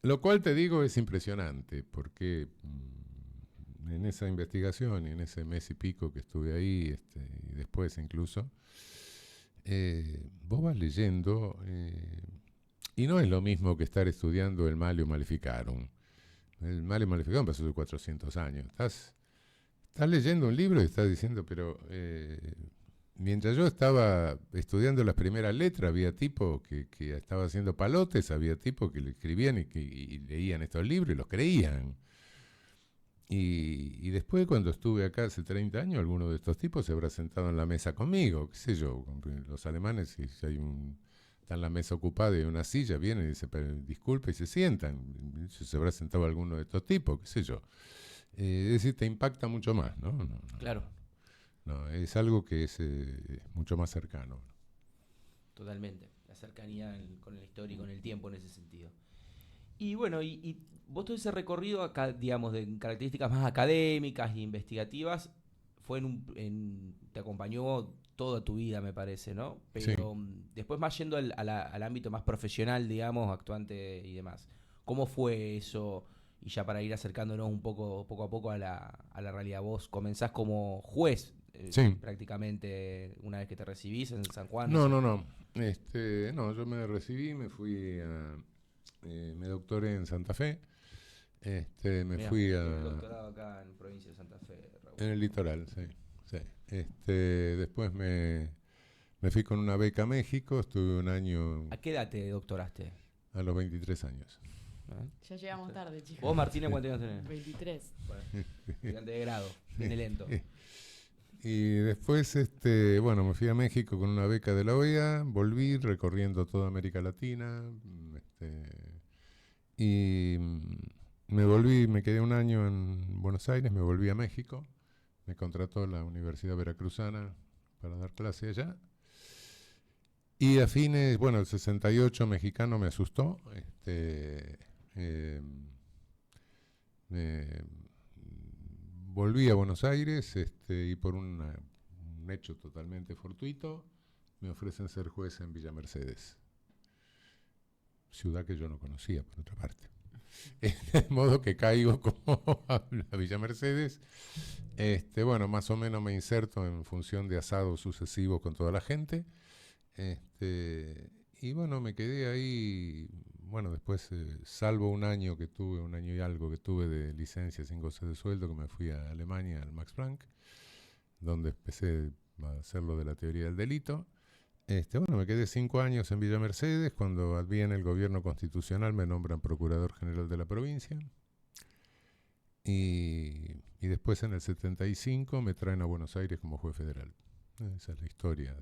Lo cual, te digo, es impresionante, porque en esa investigación y en ese mes y pico que estuve ahí, y después incluso, vos vas leyendo, y no es lo mismo que estar estudiando el Malleum Maleficarum. El Malleum Maleficarum pasó hace 400 años. Estás leyendo un libro y estás diciendo, pero mientras yo estaba estudiando las primeras letras, había tipos que estaba haciendo palotes, había tipos que le escribían y leían estos libros y los creían. Y después, cuando estuve acá hace 30 años, alguno de estos tipos se habrá sentado en la mesa conmigo, qué sé yo. Los alemanes, si hay está en la mesa ocupada y hay una silla, vienen y dicen, disculpe, y se sientan. Se habrá sentado alguno de estos tipos, qué sé yo. Es decir, te impacta mucho más, ¿no? Claro. No, es algo que es mucho más cercano. Totalmente. La cercanía con la historia y con el tiempo en ese sentido. Y bueno, y vos todo ese recorrido acá, digamos, de características más académicas e investigativas, fue te acompañó toda tu vida, me parece, ¿no? Sí. Pero después más yendo al ámbito más profesional, digamos, actuante y demás. ¿Cómo fue eso? Y ya para ir acercándonos un poco a poco a la realidad. Vos comenzás como juez, Sí. prácticamente, una vez que te recibís en San Juan, no No, sé. no, no. No, yo me recibí, me fui a... me doctoré en Santa Fe. Me Mirá, fui el a... doctorado acá en provincia de Santa Fe, Raúl. En el litoral, sí. Sí. Después me fui con una beca a México, estuve un año ¿A qué edad te doctoraste? a los 23 años. ¿Eh? Ya llegamos tarde, chicos. Vos, Martina, ¿cuántos años tenés? 23. Bueno, estudiante de grado, viene lento. Y después, bueno, me fui a México con una beca de la OEA, volví recorriendo toda América Latina, y me quedé un año en Buenos Aires, me volví a México, me contrató la Universidad Veracruzana para dar clase allá. Y a fines, bueno, el 68 mexicano me asustó, me volví a Buenos Aires y por un hecho totalmente fortuito me ofrecen ser juez en Villa Mercedes, ciudad que yo no conocía por otra parte. De modo que caigo como a Villa Mercedes. Bueno, más o menos me inserto en función de asados sucesivos con toda la gente. Y bueno, me quedé ahí. Bueno, después, salvo un año y algo que tuve de licencia sin goce de sueldo, que me fui a Alemania, al Max Planck, donde empecé a hacer lo de la teoría del delito. Bueno, me quedé 5 años en Villa Mercedes. Cuando viene el gobierno constitucional me nombran procurador general de la provincia. Y después en el 75 me traen a Buenos Aires como juez federal. Esa es la historia.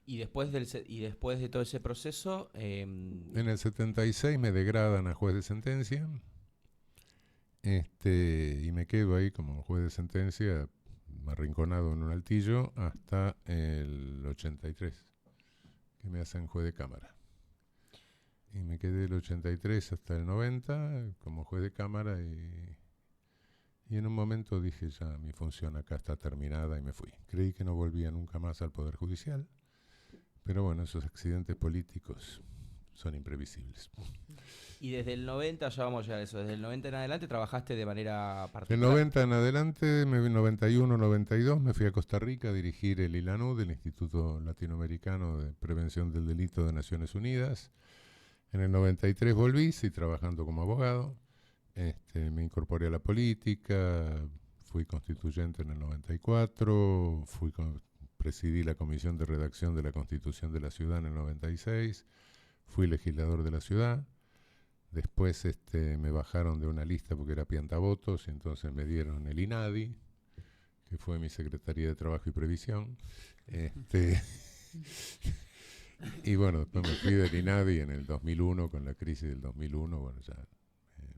Y después de todo ese proceso... En el 76 me degradan a juez de sentencia. Y me quedo ahí como juez de sentencia, arrinconado en un altillo, hasta el 83, que me hacen juez de cámara. Y me quedé del 83 hasta el 90 como juez de cámara y en un momento dije, ya mi función acá está terminada, y me fui. Creí que no volvía nunca más al Poder Judicial, pero bueno, esos accidentes políticos son imprevisibles. Y desde el 90, ya vamos a llegar a eso, desde el 90 en adelante trabajaste de manera Del particular. 90 en adelante, 91, 92, me fui a Costa Rica a dirigir el ILANUD, el Instituto Latinoamericano de Prevención del Delito de Naciones Unidas. En el 93 volví, sí, trabajando como abogado. Me incorporé a la política, fui constituyente en el 94, presidí la comisión de redacción de la Constitución de la Ciudad en el 96, fui legislador de la ciudad. Después me bajaron de una lista porque era piantavotos y entonces me dieron el INADI, que fue mi Secretaría de Trabajo y Previsión. Y bueno, después me fui del INADI en el 2001, con la crisis del 2001, bueno, ya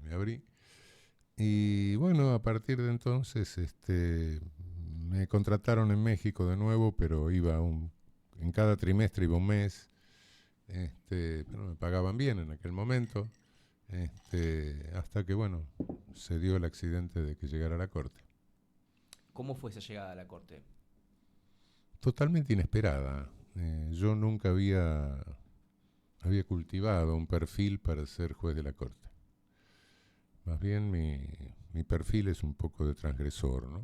me abrí. Y bueno, a partir de entonces me contrataron en México de nuevo, pero en cada trimestre iba un mes, pero me pagaban bien en aquel momento. Hasta que, bueno, se dio el accidente de que llegara a la corte. ¿Cómo fue esa llegada a la corte? Totalmente inesperada. Yo nunca había cultivado un perfil para ser juez de la corte. Más bien mi perfil es un poco de transgresor, ¿no?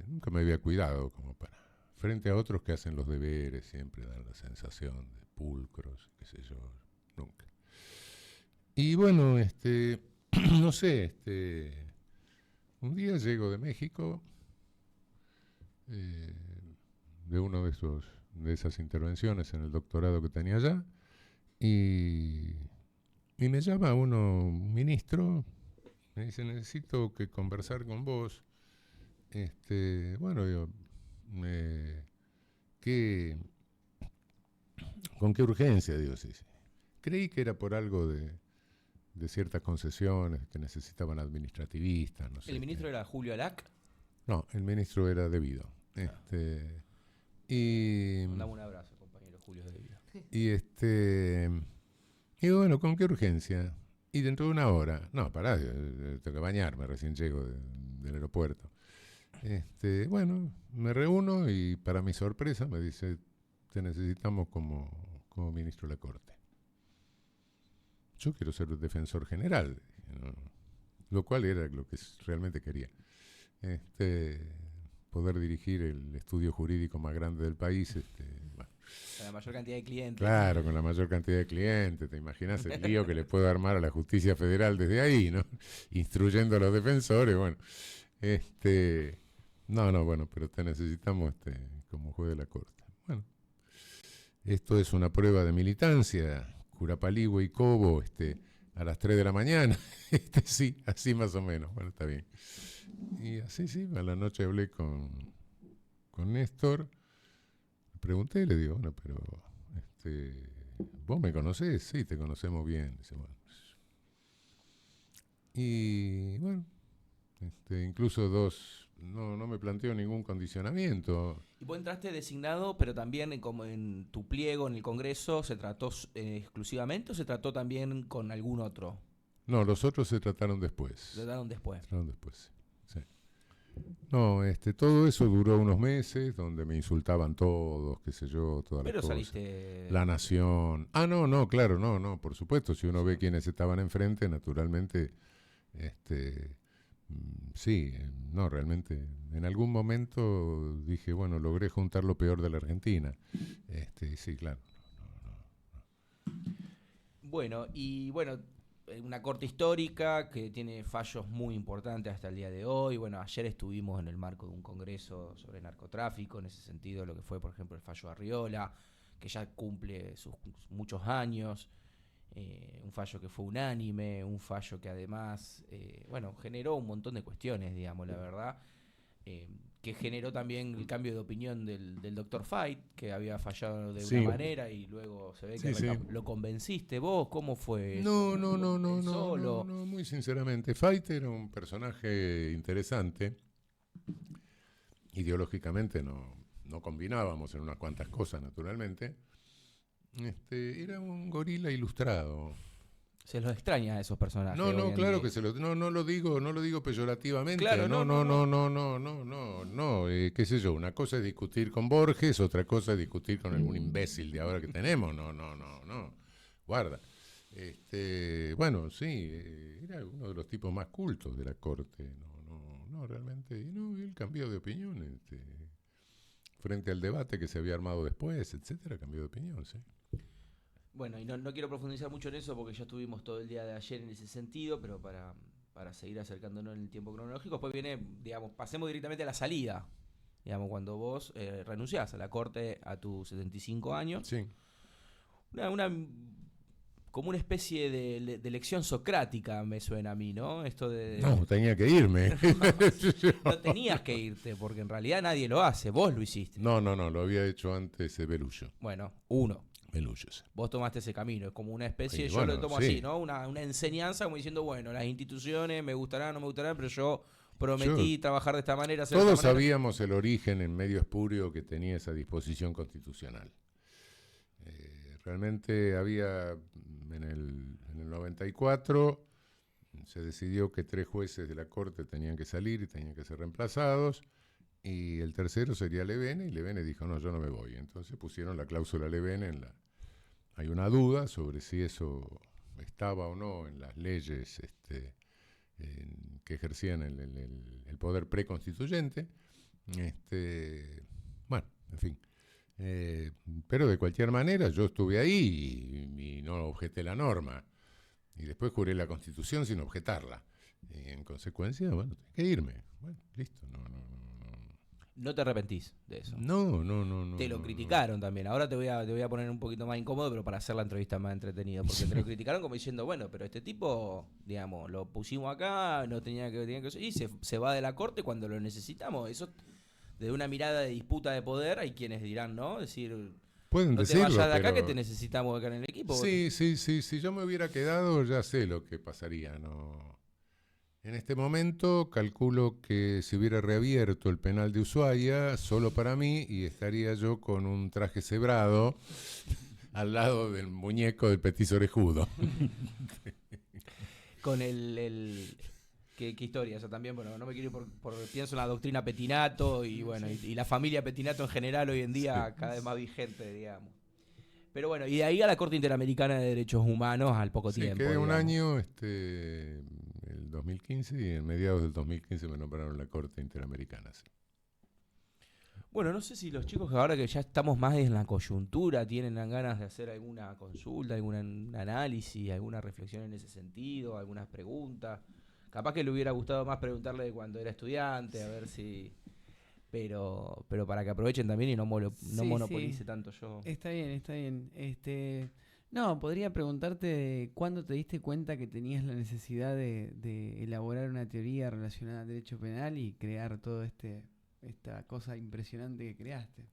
Nunca me había cuidado como para... Frente a otros que hacen los deberes, siempre dan la sensación de pulcros, qué sé yo, nunca. Y bueno, no sé, un día llego de México, de uno de esas intervenciones en el doctorado que tenía allá, y Y me llama un ministro, me dice, necesito que conversar con vos. Bueno, digo, ¿qué, ¿con qué urgencia? Digo, sí, sí. Creí que era por algo de ciertas concesiones que necesitaban administrativistas, no sé. ¿El ministro era Julio Alac? No, el ministro era Devido. Y Dame un abrazo, compañero Julio Devido. y bueno, ¿con qué urgencia? Y dentro de una hora. No, pará, tengo que bañarme, recién llego del aeropuerto. Bueno, me reúno y para mi sorpresa me dice, te necesitamos como ministro de la Corte. Yo quiero ser defensor general, ¿no? Lo cual era lo que realmente quería. Poder dirigir el estudio jurídico más grande del país. Bueno. Con la mayor cantidad de clientes. Claro, con la mayor cantidad de clientes. ¿Te imaginas el lío que le puedo armar a la justicia federal desde ahí, ¿no? Instruyendo a los defensores, bueno. Bueno, pero te necesitamos como juez de la Corte. Bueno, esto es una prueba de militancia. Curapaligüe y Cobo, a las 3 de la mañana. Sí, así más o menos. Bueno, está bien. Y así, sí, a la noche hablé con Néstor. Le pregunté, le digo, bueno, pero ¿vos me conocés? Sí, te conocemos bien. Dice, bueno. Y bueno, incluso no me planteó ningún condicionamiento. Y vos entraste designado, pero también como en tu pliego en el Congreso, ¿se trató exclusivamente o se trató también con algún otro? No, los otros se trataron después. Se trataron después. Sí. No, todo eso duró unos meses, donde me insultaban todos, qué sé yo, todas pero las cosas. Saliste... La Nación. No, claro, no, por supuesto, si uno ve quiénes estaban enfrente, naturalmente, sí, no, realmente, en algún momento dije, bueno, logré juntar lo peor de la Argentina. Sí, claro. Bueno, una corte histórica que tiene fallos muy importantes hasta el día de hoy. Bueno, ayer estuvimos en el marco de un congreso sobre narcotráfico, en ese sentido lo que fue, por ejemplo, el fallo Arriola, que ya cumple sus muchos años. Un fallo que fue unánime, un fallo que además, generó un montón de cuestiones, digamos, la verdad, que generó también el cambio de opinión del Dr. Fight, que había fallado de una manera y luego se ve que lo convenciste vos. ¿Cómo fue eso? No, muy sinceramente. Fight era un personaje interesante. Ideológicamente no combinábamos en unas cuantas cosas, naturalmente. Era un gorila ilustrado. Se los extraña a esos personajes. No, claro que no lo digo peyorativamente. Claro, no, qué sé yo, una cosa es discutir con Borges, otra cosa es discutir con algún imbécil de ahora que tenemos. No. Guarda. Bueno, sí, era uno de los tipos más cultos de la corte. No, realmente, y él cambió de opinión, frente al debate que se había armado después, etcétera, cambió de opinión, sí. Bueno, y no quiero profundizar mucho en eso porque ya estuvimos todo el día de ayer en ese sentido, pero para seguir acercándonos en el tiempo cronológico, después viene, digamos, pasemos directamente a la salida. Digamos, cuando vos renunciás a la corte a tus 75 años. Sí. Como una especie de elección socrática me suena a mí, ¿no? Esto de... No, tenía que irme. No tenías que irte, porque en realidad nadie lo hace, vos lo hiciste. No, lo había hecho antes Belullo. Bueno, Belullo, sí. Vos tomaste ese camino, es como una especie, Sí, yo lo tomo sí. así, ¿no? Una enseñanza como diciendo, bueno, las instituciones me gustarán o no me gustarán, pero yo prometí trabajar de esta manera. Todos sabíamos el origen en medio espurio que tenía esa disposición constitucional. Realmente había, en el 94, se decidió que 3 jueces de la Corte tenían que salir y tenían que ser reemplazados, y el tercero sería Levene, y Levene dijo, no, yo no me voy. Entonces pusieron la cláusula Levene hay una duda sobre si eso estaba o no en las leyes que ejercían el poder preconstituyente. Bueno, en fin. Pero de cualquier manera yo estuve ahí y no objeté la norma. Y después juré la Constitución sin objetarla. Y en consecuencia, bueno, tengo que irme. Bueno, listo, no. No te arrepentís de eso. No, no, no, no. Te lo no, criticaron también. Ahora te voy a poner un poquito más incómodo, pero para hacer la entrevista más entretenida. Porque te lo criticaron como diciendo, bueno, pero este tipo, digamos, lo pusimos acá, no tenía que y se va de la corte cuando lo necesitamos. Eso, desde una mirada de disputa de poder, hay quienes dirán, ¿no? Es decir, pueden no te decirlo, vayas de acá pero... que te necesitamos acá en el equipo. Sí, sí, sí. Si yo me hubiera quedado, ya sé lo que pasaría, ¿no? En este momento calculo que se hubiera reabierto el penal de Ushuaia solo para mí y estaría yo con un traje cebrado al lado del muñeco del Petit Orejudo. Con ¿Qué historia? Eso también, bueno, no me quiero ir pienso en la doctrina Petinato y bueno, y la familia Petinato en general hoy en día cada vez más vigente, digamos. Pero bueno, y de ahí a la Corte Interamericana de Derechos Humanos al poco Sí, tiempo. quedé un digamos. año, el 2015, y en mediados del 2015 me nombraron la Corte Interamericana. Sí. Bueno, no sé si los chicos que ahora que ya estamos más en la coyuntura tienen ganas de hacer alguna consulta, algún análisis, alguna reflexión en ese sentido, algunas preguntas. Capaz que le hubiera gustado más preguntarle de cuando era estudiante, a ver si... Pero para que aprovechen también y no monopolice sí. tanto yo. Está bien, está bien. No, podría preguntarte de cuándo te diste cuenta que tenías la necesidad de elaborar una teoría relacionada al derecho penal y crear todo esta cosa impresionante que creaste.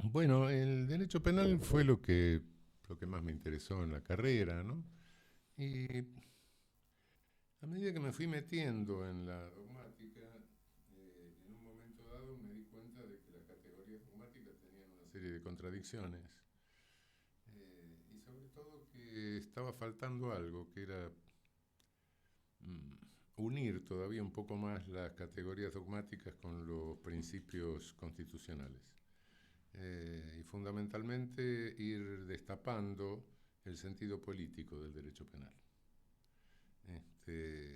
Bueno, el derecho penal fue lo que más me interesó en la carrera, ¿no? Y a medida que me fui metiendo en la dogmática, en un momento dado me di cuenta de que las categorías dogmáticas tenían una serie de contradicciones. Y sobre todo que estaba faltando algo, que era unir todavía un poco más las categorías dogmáticas con los principios constitucionales. Y fundamentalmente ir destapando el sentido político del derecho penal. Que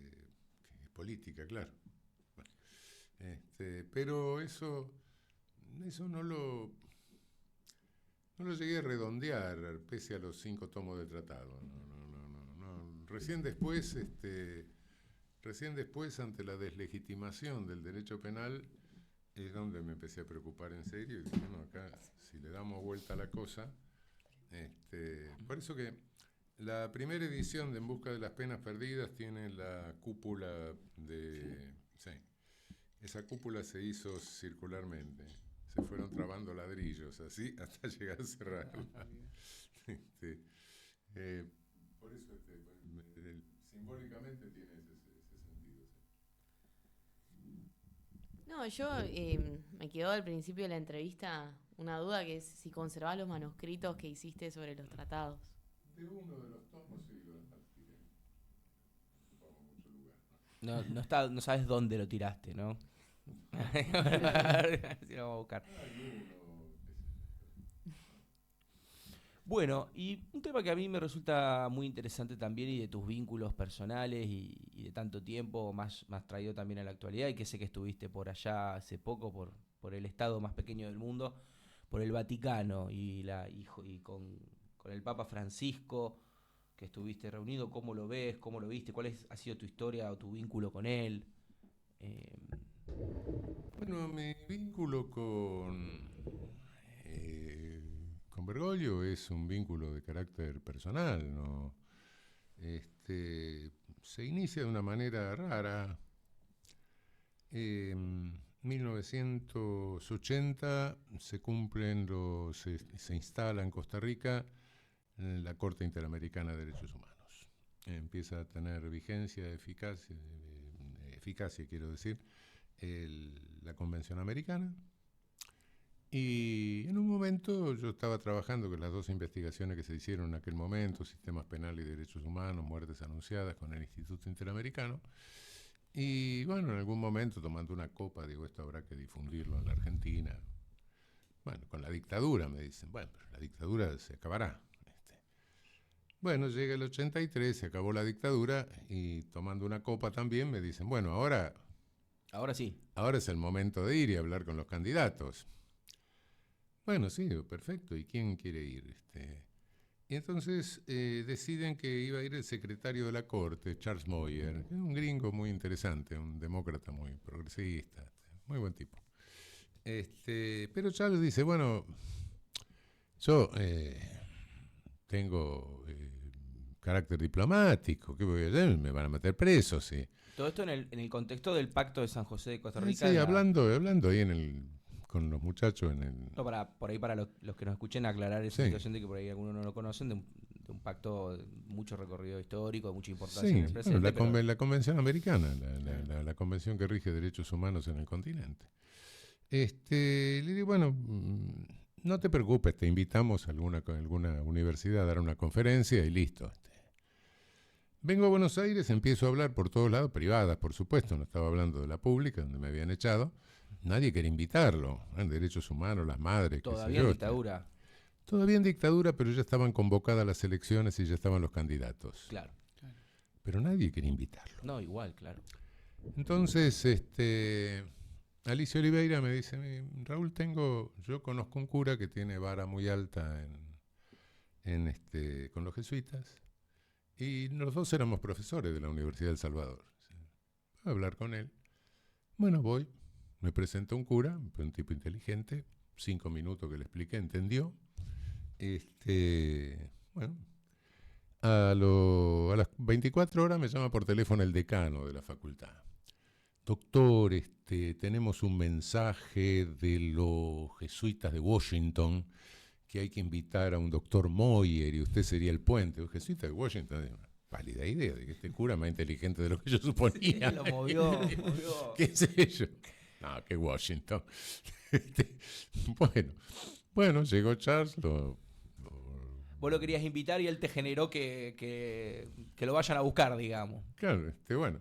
es política, claro. Bueno, pero eso no lo llegué a redondear, pese a los 5 tomos del tratado. No. Recién después, ante la deslegitimación del derecho penal, es donde me empecé a preocupar en serio y dije, no, acá, si le damos vuelta a la cosa, por eso que la primera edición de En Busca de las Penas Perdidas tiene la cúpula sí, esa cúpula se hizo circularmente. Se fueron trabando ladrillos así hasta llegar a cerrarla. Por eso simbólicamente tiene ese sentido. No, yo me quedó al principio de la entrevista una duda que es si conservás los manuscritos que hiciste sobre los tratados. De uno de los tomos sí lo tiré. Ocupamos mucho lugar. No sabes dónde lo tiraste, ¿no? Si lo vamos a buscar. Bueno, y un tema que a mí me resulta muy interesante también y de tus vínculos personales y de tanto tiempo, más traído también a la actualidad, y que sé que estuviste por allá hace poco, por el estado más pequeño del mundo, por el Vaticano y con el Papa Francisco, que estuviste reunido. ¿Cómo lo ves? ¿Cómo lo viste? ¿Cuál ha sido tu historia o tu vínculo con él? Bueno, mi vínculo con Bergoglio es un vínculo de carácter personal, ¿no? Se inicia de una manera rara. En 1980 se instala en Costa Rica la Corte Interamericana de Derechos Humanos. Empieza a tener vigencia, eficacia quiero decir, la Convención Americana. Y en un momento yo estaba trabajando con las 2 investigaciones que se hicieron en aquel momento, sistemas penales y derechos humanos, muertes anunciadas, con el Instituto Interamericano. Y bueno, en algún momento tomando una copa, digo, esto habrá que difundirlo en la Argentina. Bueno, con la dictadura me dicen, bueno, pero la dictadura se acabará. Bueno, llega el 83, se acabó la dictadura y tomando una copa también me dicen, bueno, ahora Sí. Ahora es el momento de ir y hablar con los candidatos. Bueno, sí, perfecto. ¿Y quién quiere ir? Y entonces deciden que iba a ir el secretario de la Corte, Charles Moyer, que es un gringo muy interesante, un demócrata muy progresista, muy buen tipo. Pero Charles dice, bueno, yo tengo carácter diplomático, ¿qué voy a hacer? Me van a meter preso, sí. Todo esto en el contexto del Pacto de San José de Costa Rica. Sí, hablando ahí con los muchachos en el... No, por ahí para los que nos escuchen aclarar esa Sí. situación de que por ahí algunos no lo conocen, de un pacto de mucho recorrido histórico, de mucha importancia Sí, en el presente. bueno, la Convención Americana, la convención que rige derechos humanos en el continente. Le digo, bueno, no te preocupes, te invitamos a alguna universidad a dar una conferencia y listo. Vengo a Buenos Aires, empiezo a hablar por todos lados, privadas, por supuesto, no estaba hablando de la pública, donde me habían echado. Nadie quería invitarlo, en derechos humanos, las madres, Todavía en dictadura. Todavía en dictadura, pero ya estaban convocadas las elecciones y ya estaban los candidatos. Claro. Pero nadie quería invitarlo. No, igual, claro. Entonces, Alicia Oliveira me dice, Raúl, yo conozco un cura que tiene vara muy alta con los jesuitas, y los dos éramos profesores de la Universidad del Salvador. Voy a hablar con él. Bueno, voy, me presenta un cura, un tipo inteligente, 5 minutos que le expliqué, entendió. Bueno, a las 24 horas me llama por teléfono el decano de la facultad. Doctor, tenemos un mensaje de los jesuitas de Washington que hay que invitar a un doctor Moyer y usted sería el puente. Los jesuitas de Washington, una pálida idea de que este cura es más inteligente de lo que yo suponía. Sí, lo movió. ¿Qué sé yo? No, que Washington. Bueno, llegó Charles, Vos lo querías invitar y él te generó que lo vayan a buscar, digamos. Claro, bueno.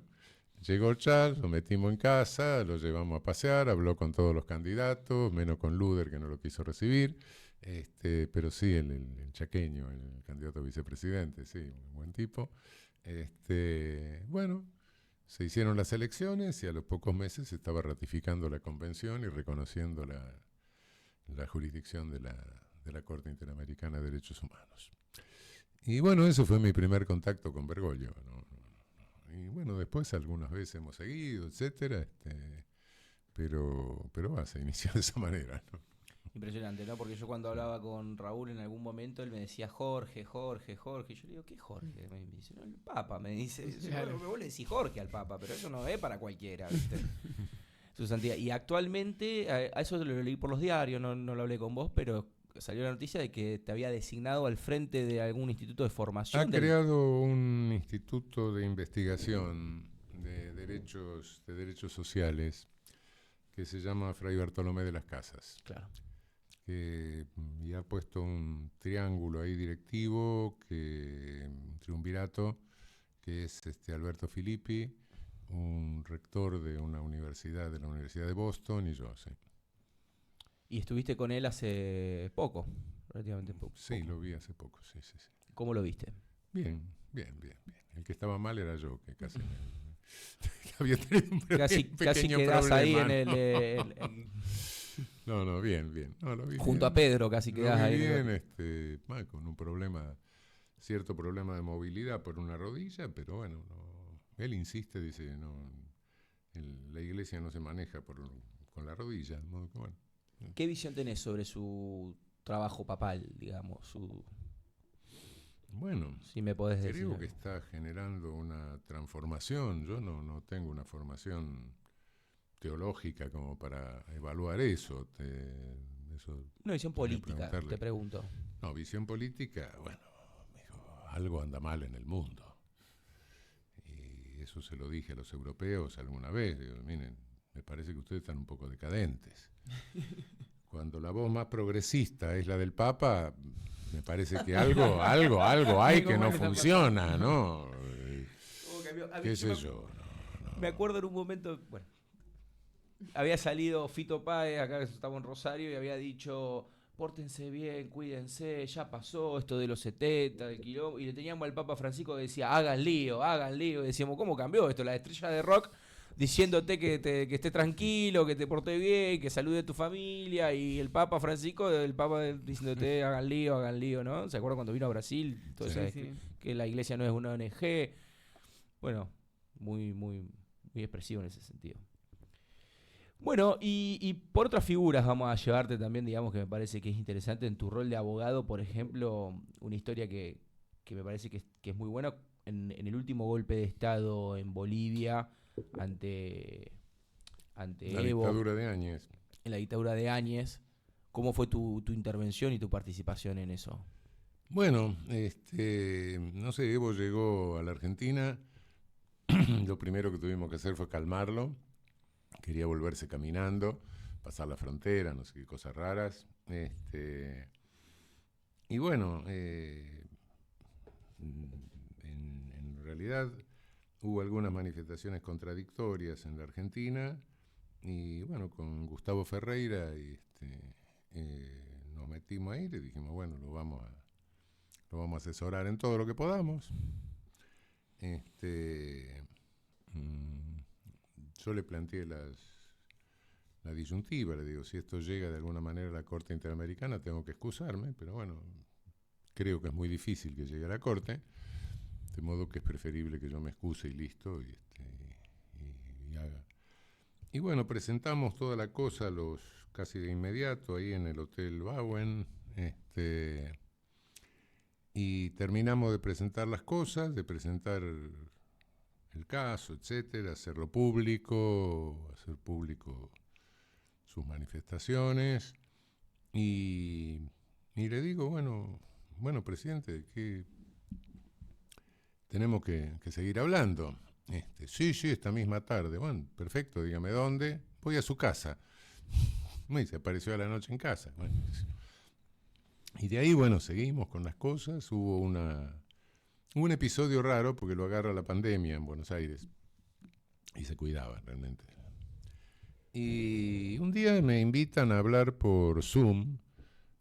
Llegó Charles, lo metimos en casa, lo llevamos a pasear, habló con todos los candidatos, menos con Luder, que no lo quiso recibir, pero sí el chaqueño, el candidato a vicepresidente, sí, un buen tipo. Bueno, se hicieron las elecciones y a los pocos meses se estaba ratificando la convención y reconociendo la jurisdicción de la Corte Interamericana de Derechos Humanos. Y bueno, eso fue mi primer contacto con Bergoglio, ¿no? Y bueno, después algunas veces hemos seguido, etcétera, pero se inició de esa manera, ¿no? Impresionante, ¿no? Porque yo cuando hablaba con Raúl en algún momento, él me decía Jorge. Y yo le digo, ¿qué Jorge? Me dice, no, el Papa, me dice. Claro. Bueno, vos le decís Jorge al Papa, pero eso no es para cualquiera, ¿viste? Su santidad. Y actualmente, a eso lo leí por los diarios, no lo hablé con vos, pero salió la noticia de que te había designado al frente de algún instituto de formación. Ha creado un instituto de investigación de derechos sociales que se llama Fray Bartolomé de las Casas. Claro. Y ha puesto un triángulo ahí directivo, un triunvirato, que es Alberto Filippi, un rector de una universidad, de la Universidad de Boston, y yo, sí. Y estuviste con él hace poco, relativamente poco. Sí, lo vi hace poco, sí. ¿Cómo lo viste? Bien. El que estaba mal era yo, que casi que había tenido un Casi pequeño quedás problema, ahí ¿no? en No, bien. No, lo vi junto bien. a Pedro, casi quedás Lo vi ahí. bien, con un cierto problema de movilidad por una rodilla, pero bueno, él insiste, dice, la iglesia no se maneja con la rodilla, ¿no? Bueno. ¿Qué visión tenés sobre su trabajo papal, digamos? Bueno, Si me podés decir. creo que está generando una transformación. Yo no tengo una formación teológica como para evaluar eso. Una visión política, preguntarle. te pregunto. No, visión política, bueno, algo anda mal en el mundo. Y eso se lo dije a los europeos alguna vez. Digo, miren, me parece que ustedes están un poco decadentes. Cuando la voz más progresista es la del Papa, me parece que algo hay que no funciona, ¿no? ¿Qué sé yo? No. Me acuerdo en un momento, bueno, había salido Fito Páez, acá estaba en Rosario, y había dicho, pórtense bien, cuídense, ya pasó esto de los 70, del quilombo, y le teníamos al Papa Francisco que decía, hagan lío, y decíamos, ¿cómo cambió esto? La estrella de rock diciéndote que estés tranquilo, que te portes bien, que salude a tu familia, y el Papa Francisco, diciéndote hagan lío, ¿no? ¿Se acuerdan cuando vino a Brasil? Entonces, Sí. que la iglesia no es una ONG. Bueno, muy expresivo en ese sentido. Bueno, y por otras figuras vamos a llevarte también, digamos, que me parece que es interesante en tu rol de abogado, por ejemplo, una historia que me parece que es muy buena, en el último golpe de Estado en Bolivia, ante, La ante Evo, dictadura de Áñez. en la dictadura de Áñez. ¿Cómo fue tu intervención y tu participación en eso? Bueno, no sé, Evo llegó a la Argentina. Lo primero que tuvimos que hacer fue calmarlo. Quería volverse caminando, pasar la frontera, no sé qué cosas raras. Y bueno, en realidad hubo algunas manifestaciones contradictorias en la Argentina y bueno, con Gustavo Ferreira nos metimos ahí y le dijimos, bueno, lo vamos a asesorar en todo lo que podamos. Mm, yo le planteé la disyuntiva, le digo, si esto llega de alguna manera a la Corte Interamericana tengo que excusarme, pero bueno, creo que es muy difícil que llegue a la Corte, de modo que es preferible que yo me excuse y listo, y haga. Y bueno, presentamos toda la cosa casi de inmediato ahí en el Hotel Bauen, y terminamos de presentar las cosas, de presentar el caso, etcétera, hacer público sus manifestaciones, y le digo, bueno, presidente, que tenemos que seguir hablando. Sí, esta misma tarde. Bueno, perfecto, dígame dónde. Voy a su casa. Y se apareció a la noche en casa. Bueno, y de ahí, bueno, seguimos con las cosas. Hubo un episodio raro porque lo agarra la pandemia en Buenos Aires y se cuidaba realmente. Y un día me invitan a hablar por Zoom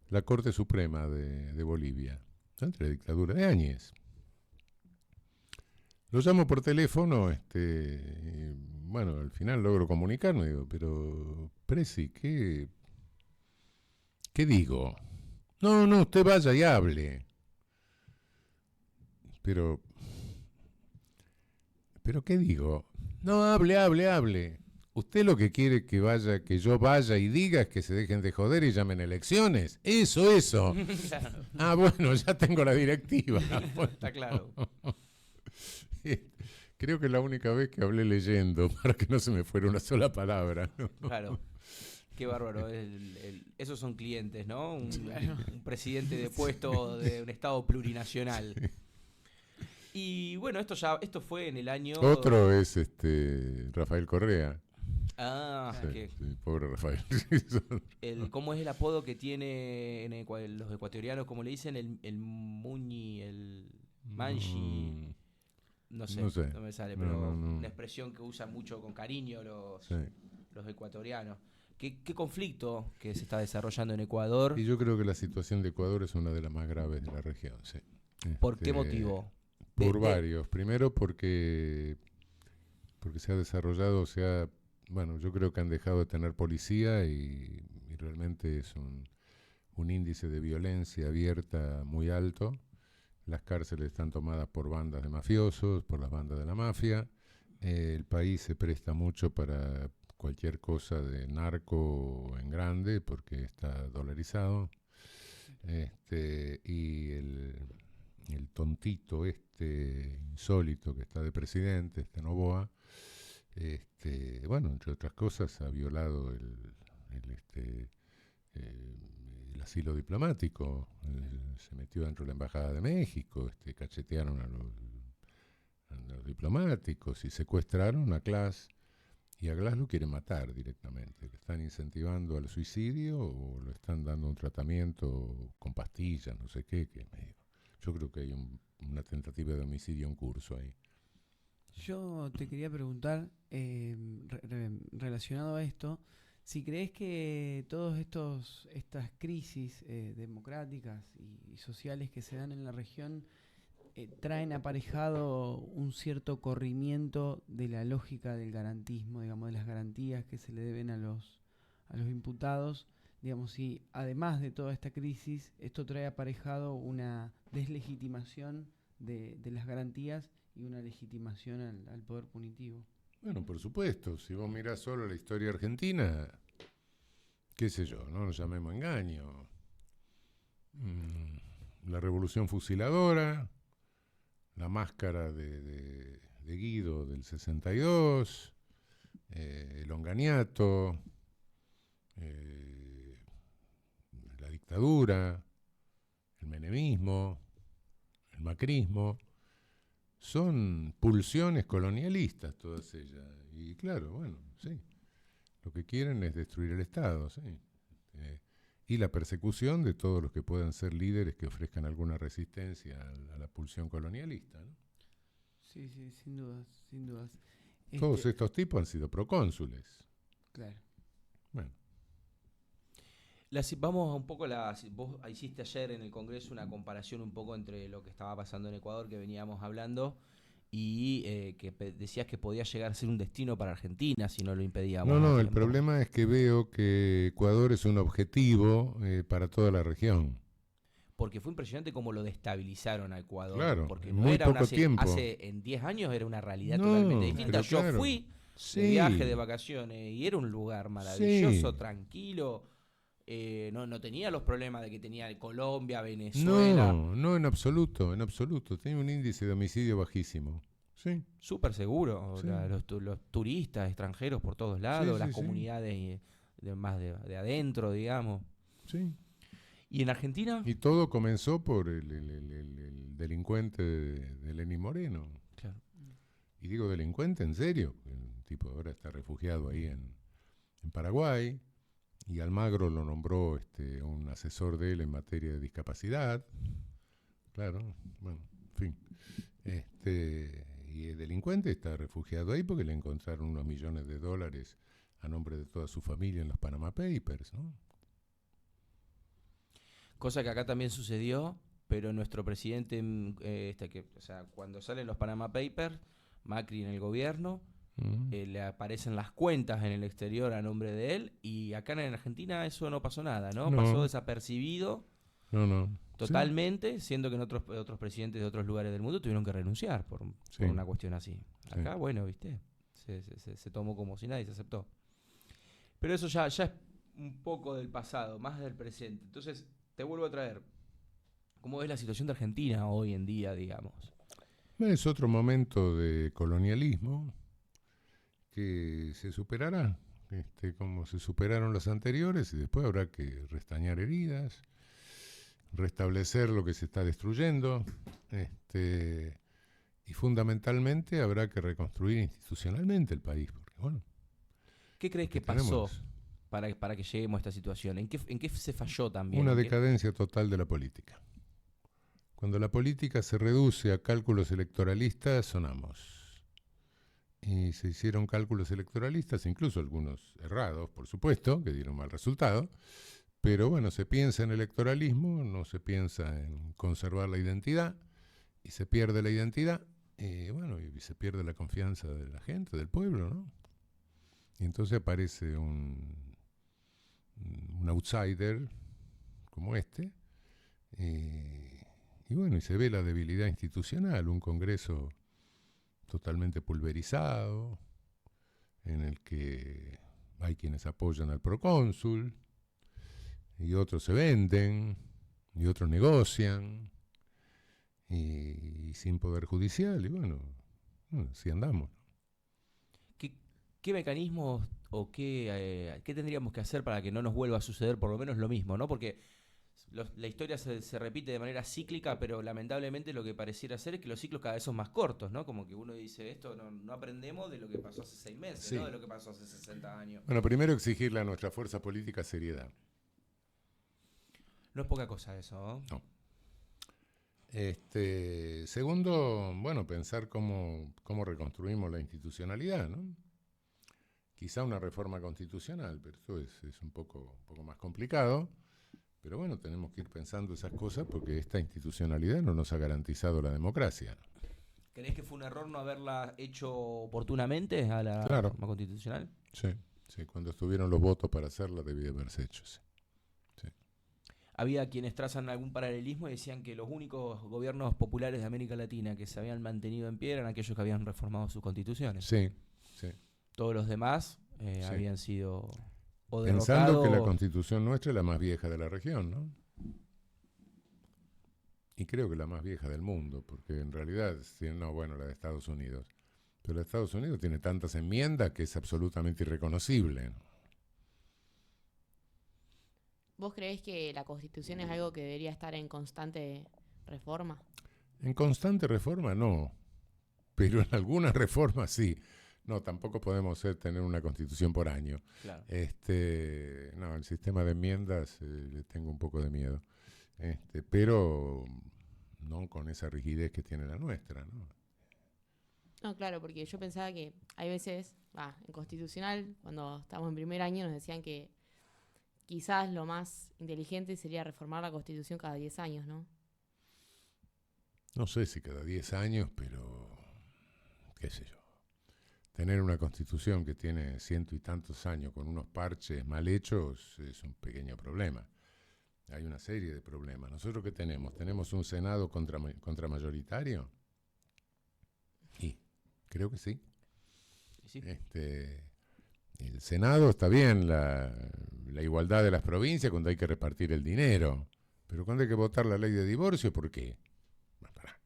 la Corte Suprema de Bolivia, entre la dictadura de Áñez. Lo llamo por teléfono, y, bueno, al final logro comunicarme, digo, pero, Presi, ¿qué digo? No, usted vaya y hable. Pero, ¿qué digo? No, hable. Usted lo que quiere que yo vaya y diga es que se dejen de joder y llamen elecciones. Eso. Claro. Ah, bueno, ya tengo la directiva. Está claro. Creo que es la única vez que hablé leyendo, para que no se me fuera una sola palabra, ¿no? Claro. Qué bárbaro. Esos son clientes, ¿no? Un presidente de puesto de un estado plurinacional. Y bueno, esto fue en el año... Otro es Rafael Correa. Ah, Sí, que pobre Rafael. ¿cómo es el apodo que tiene los ecuatorianos? ¿Cómo le dicen? El Muñi, el Manchi. No sé, no me sale, pero No. una expresión que usan mucho con cariño Sí. los ecuatorianos. ¿Qué conflicto que se está desarrollando en Ecuador? Y yo creo que la situación de Ecuador es una de las más graves de la región, sí. ¿Por qué motivo? Por varios. Primero porque se ha desarrollado, bueno, yo creo que han dejado de tener policía y realmente es un índice de violencia abierta muy alto. Las cárceles están tomadas por bandas de mafiosos, por las bandas de la mafia. El país se presta mucho para cualquier cosa de narco en grande porque está dolarizado. Y el tontito insólito que está de presidente, Noboa, bueno, entre otras cosas ha violado el asilo diplomático, se metió dentro de la Embajada de México, cachetearon a los diplomáticos y secuestraron a Glass, y a Glass lo quieren matar directamente, le están incentivando al suicidio o le están dando un tratamiento con pastillas, no sé qué, yo creo que hay una tentativa de homicidio en curso ahí. Yo te quería preguntar, relacionado a esto, si crees que todas estas crisis democráticas y sociales que se dan en la región traen aparejado un cierto corrimiento de la lógica del garantismo, digamos, de las garantías que se le deben a los imputados, digamos, si además de toda esta crisis, esto trae aparejado una deslegitimación de las garantías y una legitimación al poder punitivo. Bueno, por supuesto, si vos mirás solo la historia argentina, qué sé yo, no nos llamemos engaño. La revolución fusiladora, la máscara de Guido del 62, el onganiato, la dictadura, el menemismo, el macrismo, son pulsiones colonialistas todas ellas. Y claro, bueno, sí, lo que quieren es destruir el Estado, sí. Y la persecución de todos los que puedan ser líderes que ofrezcan alguna resistencia a la pulsión colonialista, ¿no? Sí, sí, sin dudas, sin dudas. Todos estos tipos han sido procónsules. Claro. Bueno. Vamos un poco vos hiciste ayer en el Congreso una comparación un poco entre lo que estaba pasando en Ecuador, que veníamos hablando, y que decías que podía llegar a ser un destino para Argentina si no lo impedíamos. No, el problema es que veo que Ecuador es un objetivo para toda la región. Porque fue impresionante cómo lo destabilizaron a Ecuador. Claro, porque en no muy era poco tiempo. En 10 años era una realidad No, totalmente distinta. pero Yo claro. fui Sí. de viaje, de vacaciones, y era un lugar maravilloso, Sí. tranquilo. No tenía los problemas de que tenía Colombia, Venezuela. No, en absoluto. Tiene un índice de homicidio bajísimo. Sí. Súper seguro. Sí. Los turistas extranjeros por todos lados, Sí, las sí. comunidades más de adentro, digamos. Sí. ¿Y en Argentina? Y todo comenzó por el delincuente de Lenín Moreno. Claro. Y digo delincuente en serio. El tipo ahora está refugiado ahí en Paraguay. Y Almagro lo nombró un asesor de él en materia de discapacidad. Claro, bueno, en fin. Y el delincuente está refugiado ahí porque le encontraron unos millones de dólares a nombre de toda su familia en los Panama Papers, ¿no? Cosa que acá también sucedió, pero nuestro presidente, cuando salen los Panama Papers, Macri en el gobierno, le aparecen las cuentas en el exterior a nombre de él, y acá en Argentina eso no pasó nada, ¿no? No. Pasó desapercibido No. totalmente, siendo que en otros presidentes de otros lugares del mundo tuvieron que renunciar por una cuestión así. Acá, bueno, viste, se tomó como si nadie se aceptó. Pero eso ya es un poco del pasado, más del presente. Entonces, te vuelvo a traer, ¿cómo ves la situación de Argentina hoy en día, digamos? Es otro momento de colonialismo que se superará, como se superaron los anteriores, y después habrá que restañar heridas, restablecer lo que se está destruyendo, y fundamentalmente habrá que reconstruir institucionalmente el país, porque bueno. ¿Qué crees que pasó para que lleguemos a esta situación? ¿En qué se falló también? Una decadencia total de la política. Cuando la política se reduce a cálculos electoralistas, sonamos. Y se hicieron cálculos electoralistas, incluso algunos errados, por supuesto, que dieron mal resultado. Pero bueno, se piensa en electoralismo, no se piensa en conservar la identidad, y se pierde la identidad, y bueno, y se pierde la confianza de la gente, del pueblo, ¿no? Y entonces aparece un outsider como y bueno, y se ve la debilidad institucional, un Congreso totalmente pulverizado, en el que hay quienes apoyan al procónsul, y otros se venden, y otros negocian, y sin poder judicial, y bueno, así andamos. ¿Qué mecanismos o qué tendríamos que hacer para que no nos vuelva a suceder por lo menos lo mismo, ¿no? Porque la historia se repite de manera cíclica, pero lamentablemente lo que pareciera ser es que los ciclos cada vez son más cortos, ¿no? Como que uno dice, esto no aprendemos de lo que pasó hace 6 meses, sí. ¿no? De lo que pasó hace 60 años. Bueno, primero exigirle a nuestra fuerza política seriedad. No es poca cosa eso, ¿no? No. Segundo, bueno, pensar cómo reconstruimos la institucionalidad, ¿no? Quizá una reforma constitucional, pero esto es un poco más complicado. Pero bueno, tenemos que ir pensando esas cosas porque esta institucionalidad no nos ha garantizado la democracia. ¿Crees que fue un error no haberla hecho oportunamente a la reforma constitucional? Sí, cuando estuvieron los votos para hacerla debía haberse hecho, sí. Había quienes trazan algún paralelismo y decían que los únicos gobiernos populares de América Latina que se habían mantenido en pie eran aquellos que habían reformado sus constituciones. Sí, sí. Todos los demás Sí. habían sido o Pensando que la derrocados. constitución nuestra es la más vieja de la región, ¿no? Y creo que la más vieja del mundo, porque en realidad, no, bueno, la de Estados Unidos. Pero la de Estados Unidos tiene tantas enmiendas que es absolutamente irreconocible, ¿no? ¿Vos creés que la Constitución es algo que debería estar en constante reforma? En constante reforma no, pero en algunas reformas sí. No, tampoco podemos tener una constitución por año. Claro. No, el sistema de enmiendas le tengo un poco de miedo. Pero no con esa rigidez que tiene la nuestra, ¿no? No, claro, porque yo pensaba que hay veces, en constitucional, cuando estábamos en primer año, nos decían que quizás lo más inteligente sería reformar la Constitución cada 10 años, ¿no? No sé si cada 10 años, pero qué sé yo. Tener una constitución que tiene 100 y tantos años con unos parches mal hechos es un pequeño problema. Hay una serie de problemas. ¿Nosotros qué tenemos? ¿Tenemos un Senado contramayoritario? Y creo que sí. Sí. El Senado está bien, la igualdad de las provincias cuando hay que repartir el dinero, pero cuando hay que votar la ley de divorcio, ¿por qué? Bueno, pará.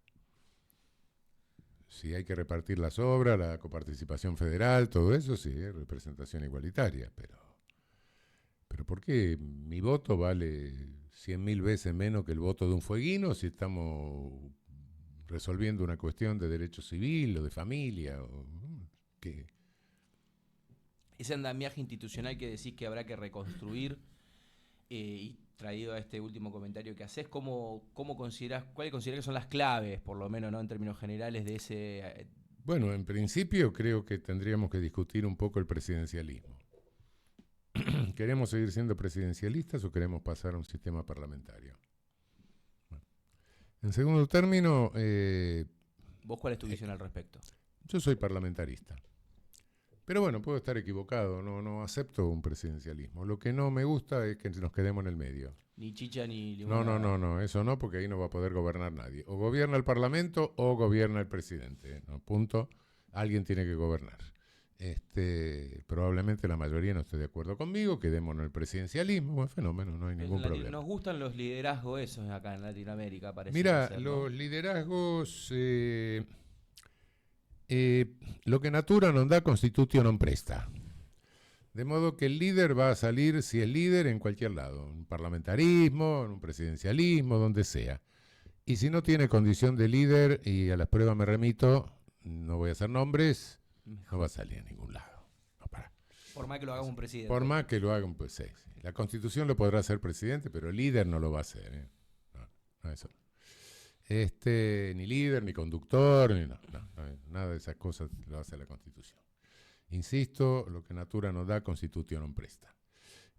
Si hay que repartir las obras, la coparticipación federal, todo eso, sí, es representación igualitaria, pero ¿por qué mi voto vale 100.000 veces menos que el voto de un fueguino si estamos resolviendo una cuestión de derecho civil o de familia? ¿Qué? Ese andamiaje institucional que decís que habrá que reconstruir, y traído a este último comentario que haces, ¿cuáles considerás que son las claves, por lo menos, ¿no?, en términos generales de ese? Bueno, en principio creo que tendríamos que discutir un poco el presidencialismo. ¿Queremos seguir siendo presidencialistas o queremos pasar a un sistema parlamentario? Bueno. En segundo término, ¿Vos cuál es tu visión al respecto? yo soy parlamentarista. Pero bueno, puedo estar equivocado, no acepto un presidencialismo. Lo que no me gusta es que nos quedemos en el medio. Ni chicha ni limón. No, eso no, porque ahí no va a poder gobernar nadie. O gobierna el Parlamento o gobierna el presidente, ¿no? Punto. Alguien tiene que gobernar. Probablemente la mayoría no esté de acuerdo conmigo, quedémonos en el presidencialismo, buen fenómeno, no hay ningún problema. Nos gustan los liderazgos esos acá en Latinoamérica, parece. Mira, ser, ¿no? los liderazgos, lo que natura non da, constitutio non presta. De modo que el líder va a salir, si es líder, en cualquier lado, en un parlamentarismo, en un presidencialismo, donde sea. Y si no tiene condición de líder, y a las pruebas me remito, no voy a hacer nombres, no va a salir a ningún lado. No, para. Por más que lo haga un presidente. Por más que lo haga un sí. La Constitución lo podrá hacer presidente, pero el líder no lo va a hacer. No, eso no. Ni líder, ni conductor, ni nada de esas cosas lo hace la Constitución. Insisto, lo que natura no da, constitutio non presta.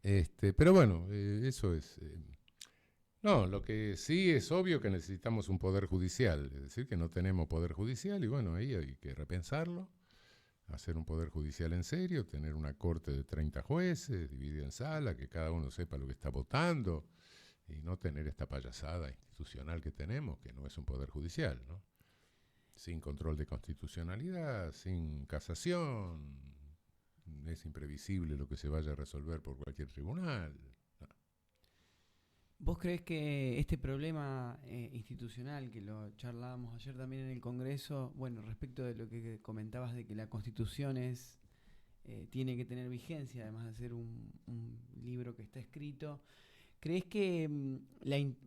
Pero bueno, eso es. No, lo que sí es obvio que necesitamos un poder judicial, es decir, que no tenemos poder judicial y bueno, ahí hay que repensarlo, hacer un poder judicial en serio, tener una corte de 30 jueces, dividida en sala, que cada uno sepa lo que está votando y no tener esta payasada institucional que tenemos, que no es un poder judicial, ¿no? Sin control de constitucionalidad, sin casación, es imprevisible lo que se vaya a resolver por cualquier tribunal. No. ¿Vos creés que este problema institucional, que lo charlábamos ayer también en el Congreso, bueno, respecto de lo que comentabas de que la Constitución tiene que tener vigencia, además de ser un libro que está escrito, ¿creés que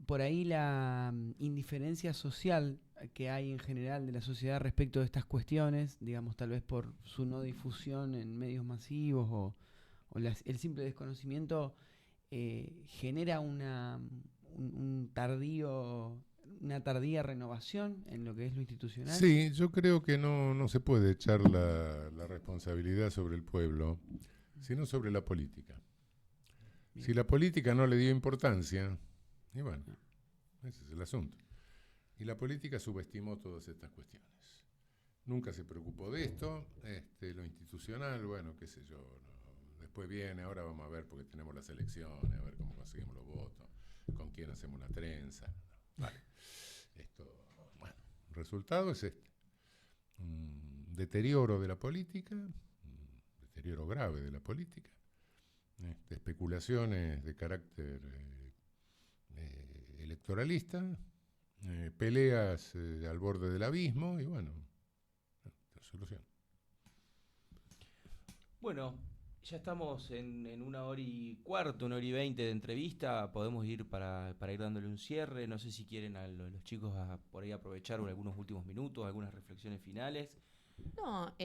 por ahí la indiferencia social que hay en general de la sociedad respecto de estas cuestiones, digamos tal vez por su no difusión en medios masivos o el simple desconocimiento, genera una tardía renovación en lo que es lo institucional? Sí, yo creo que no se puede echar la responsabilidad sobre el pueblo, sino sobre la política. Bien. Si la política no le dio importancia, y bueno, ese es el asunto. Y la política subestimó todas estas cuestiones. Nunca se preocupó de esto, lo institucional, bueno, qué sé yo, no. Después viene, ahora vamos a ver porque tenemos las elecciones, a ver cómo conseguimos los votos, con quién hacemos una trenza. No, vale. Bueno, el resultado es un deterioro de la política, deterioro grave de la política, especulaciones de carácter electoralista, peleas al borde del abismo y bueno, la solución. Bueno, ya estamos en 1 hora y cuarto, 1 hora y 20 de entrevista. Podemos ir para ir dándole un cierre. No sé si quieren a los chicos por ahí aprovechar algunos últimos minutos, algunas reflexiones finales. No,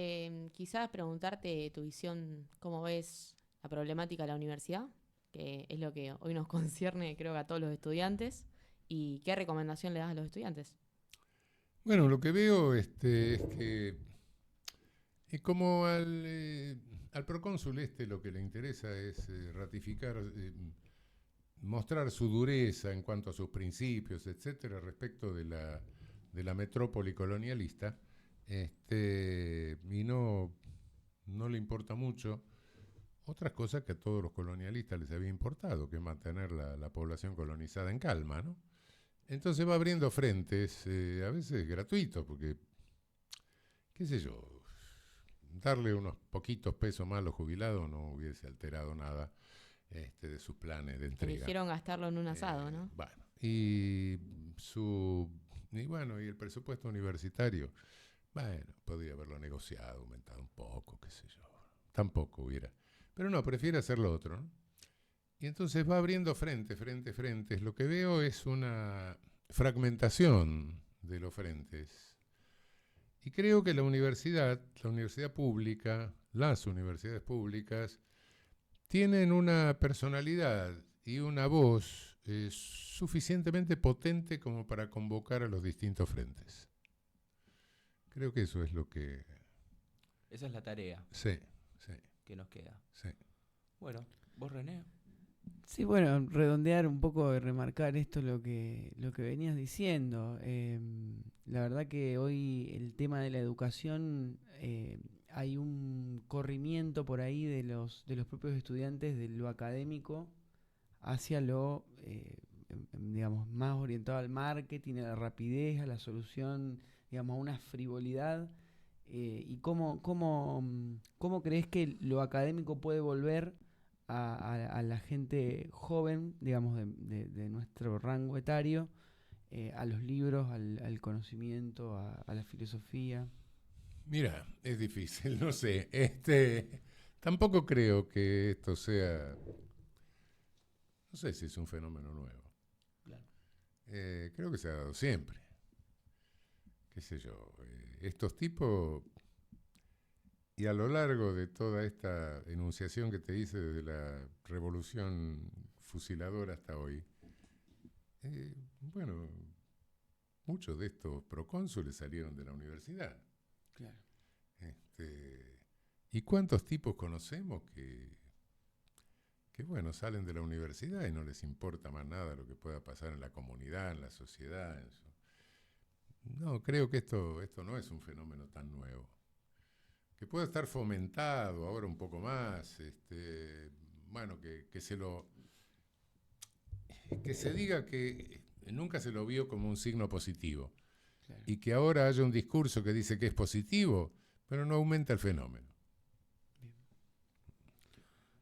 quizás preguntarte tu visión, cómo ves la problemática de la universidad, que es lo que hoy nos concierne, creo que a todos los estudiantes, y qué recomendación le das a los estudiantes. Bueno, lo que veo es que como al procónsul lo que le interesa es ratificar, mostrar su dureza en cuanto a sus principios, etcétera, respecto de la metrópoli colonialista, y no le importa mucho otras cosas que a todos los colonialistas les había importado, que es mantener la población colonizada en calma, ¿no? Entonces va abriendo frentes, a veces gratuitos, porque, qué sé yo, darle unos poquitos pesos más a los jubilados no hubiese alterado nada de sus planes de entrega. Eligieron gastarlo en un asado, ¿no? Bueno, y el presupuesto universitario, bueno, podría haberlo negociado, aumentado un poco, qué sé yo. Tampoco hubiera. Pero no, prefiere hacer lo otro, ¿no? Y entonces va abriendo frentes. Lo que veo es una fragmentación de los frentes. Y creo que la universidad pública, las universidades públicas, tienen una personalidad y una voz suficientemente potente como para convocar a los distintos frentes. Creo que eso es lo que... Esa es la tarea. Sí. Que nos queda. Sí. Bueno, vos, René. Sí, bueno, redondear un poco y remarcar esto lo que venías diciendo. La verdad que hoy el tema de la educación, hay un corrimiento por ahí de los propios estudiantes de lo académico hacia lo, digamos, más orientado al marketing, a la rapidez, a la solución, digamos, a una frivolidad. ¿Y cómo crees que lo académico puede volver a la gente joven, digamos, de nuestro rango etario, a los libros, al conocimiento, a la filosofía? Mira, es difícil, no sé. Tampoco creo que esto sea... No sé si es un fenómeno nuevo. Claro. Creo que se ha dado siempre. Qué sé yo, estos tipos, y a lo largo de toda esta enunciación que te hice desde la revolución fusiladora hasta hoy, bueno, muchos de estos procónsules salieron de la universidad. Claro. ¿Y cuántos tipos conocemos que bueno, salen de la universidad y no les importa más nada lo que pueda pasar en la comunidad, en la sociedad, en su... No, creo que esto no es un fenómeno tan nuevo. Que pueda estar fomentado ahora un poco más, bueno, que se diga que nunca se lo vio como un signo positivo. Claro. Y que ahora haya un discurso que dice que es positivo, pero no aumenta el fenómeno. Bien.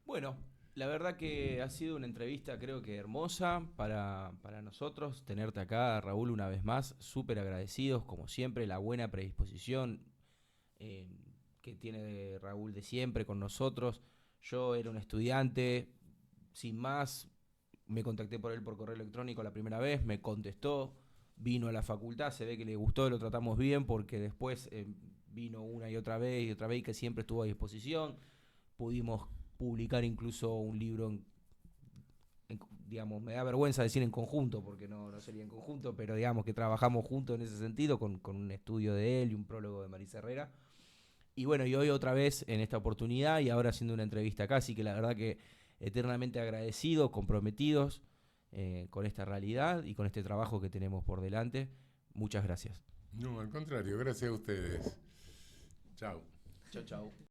Bueno, la verdad que ha sido una entrevista, creo que hermosa para nosotros. Tenerte acá, Raúl, una vez más. Súper agradecidos, como siempre, la buena predisposición que tiene Raúl de siempre con nosotros. Yo era un estudiante, sin más, me contacté por él por correo electrónico la primera vez, me contestó, vino a la facultad, se ve que le gustó, lo tratamos bien, porque después vino una y otra vez y que siempre estuvo a disposición. Pudimos publicar incluso un libro digamos, me da vergüenza decir en conjunto, porque no sería en conjunto, pero digamos que trabajamos juntos en ese sentido, con un estudio de él y un prólogo de Marisa Herrera. Y bueno, y hoy otra vez en esta oportunidad y ahora haciendo una entrevista acá, así que la verdad que eternamente agradecidos, comprometidos con esta realidad y con este trabajo que tenemos por delante. Muchas gracias. No, al contrario, gracias a ustedes. Chao. Chau, chau.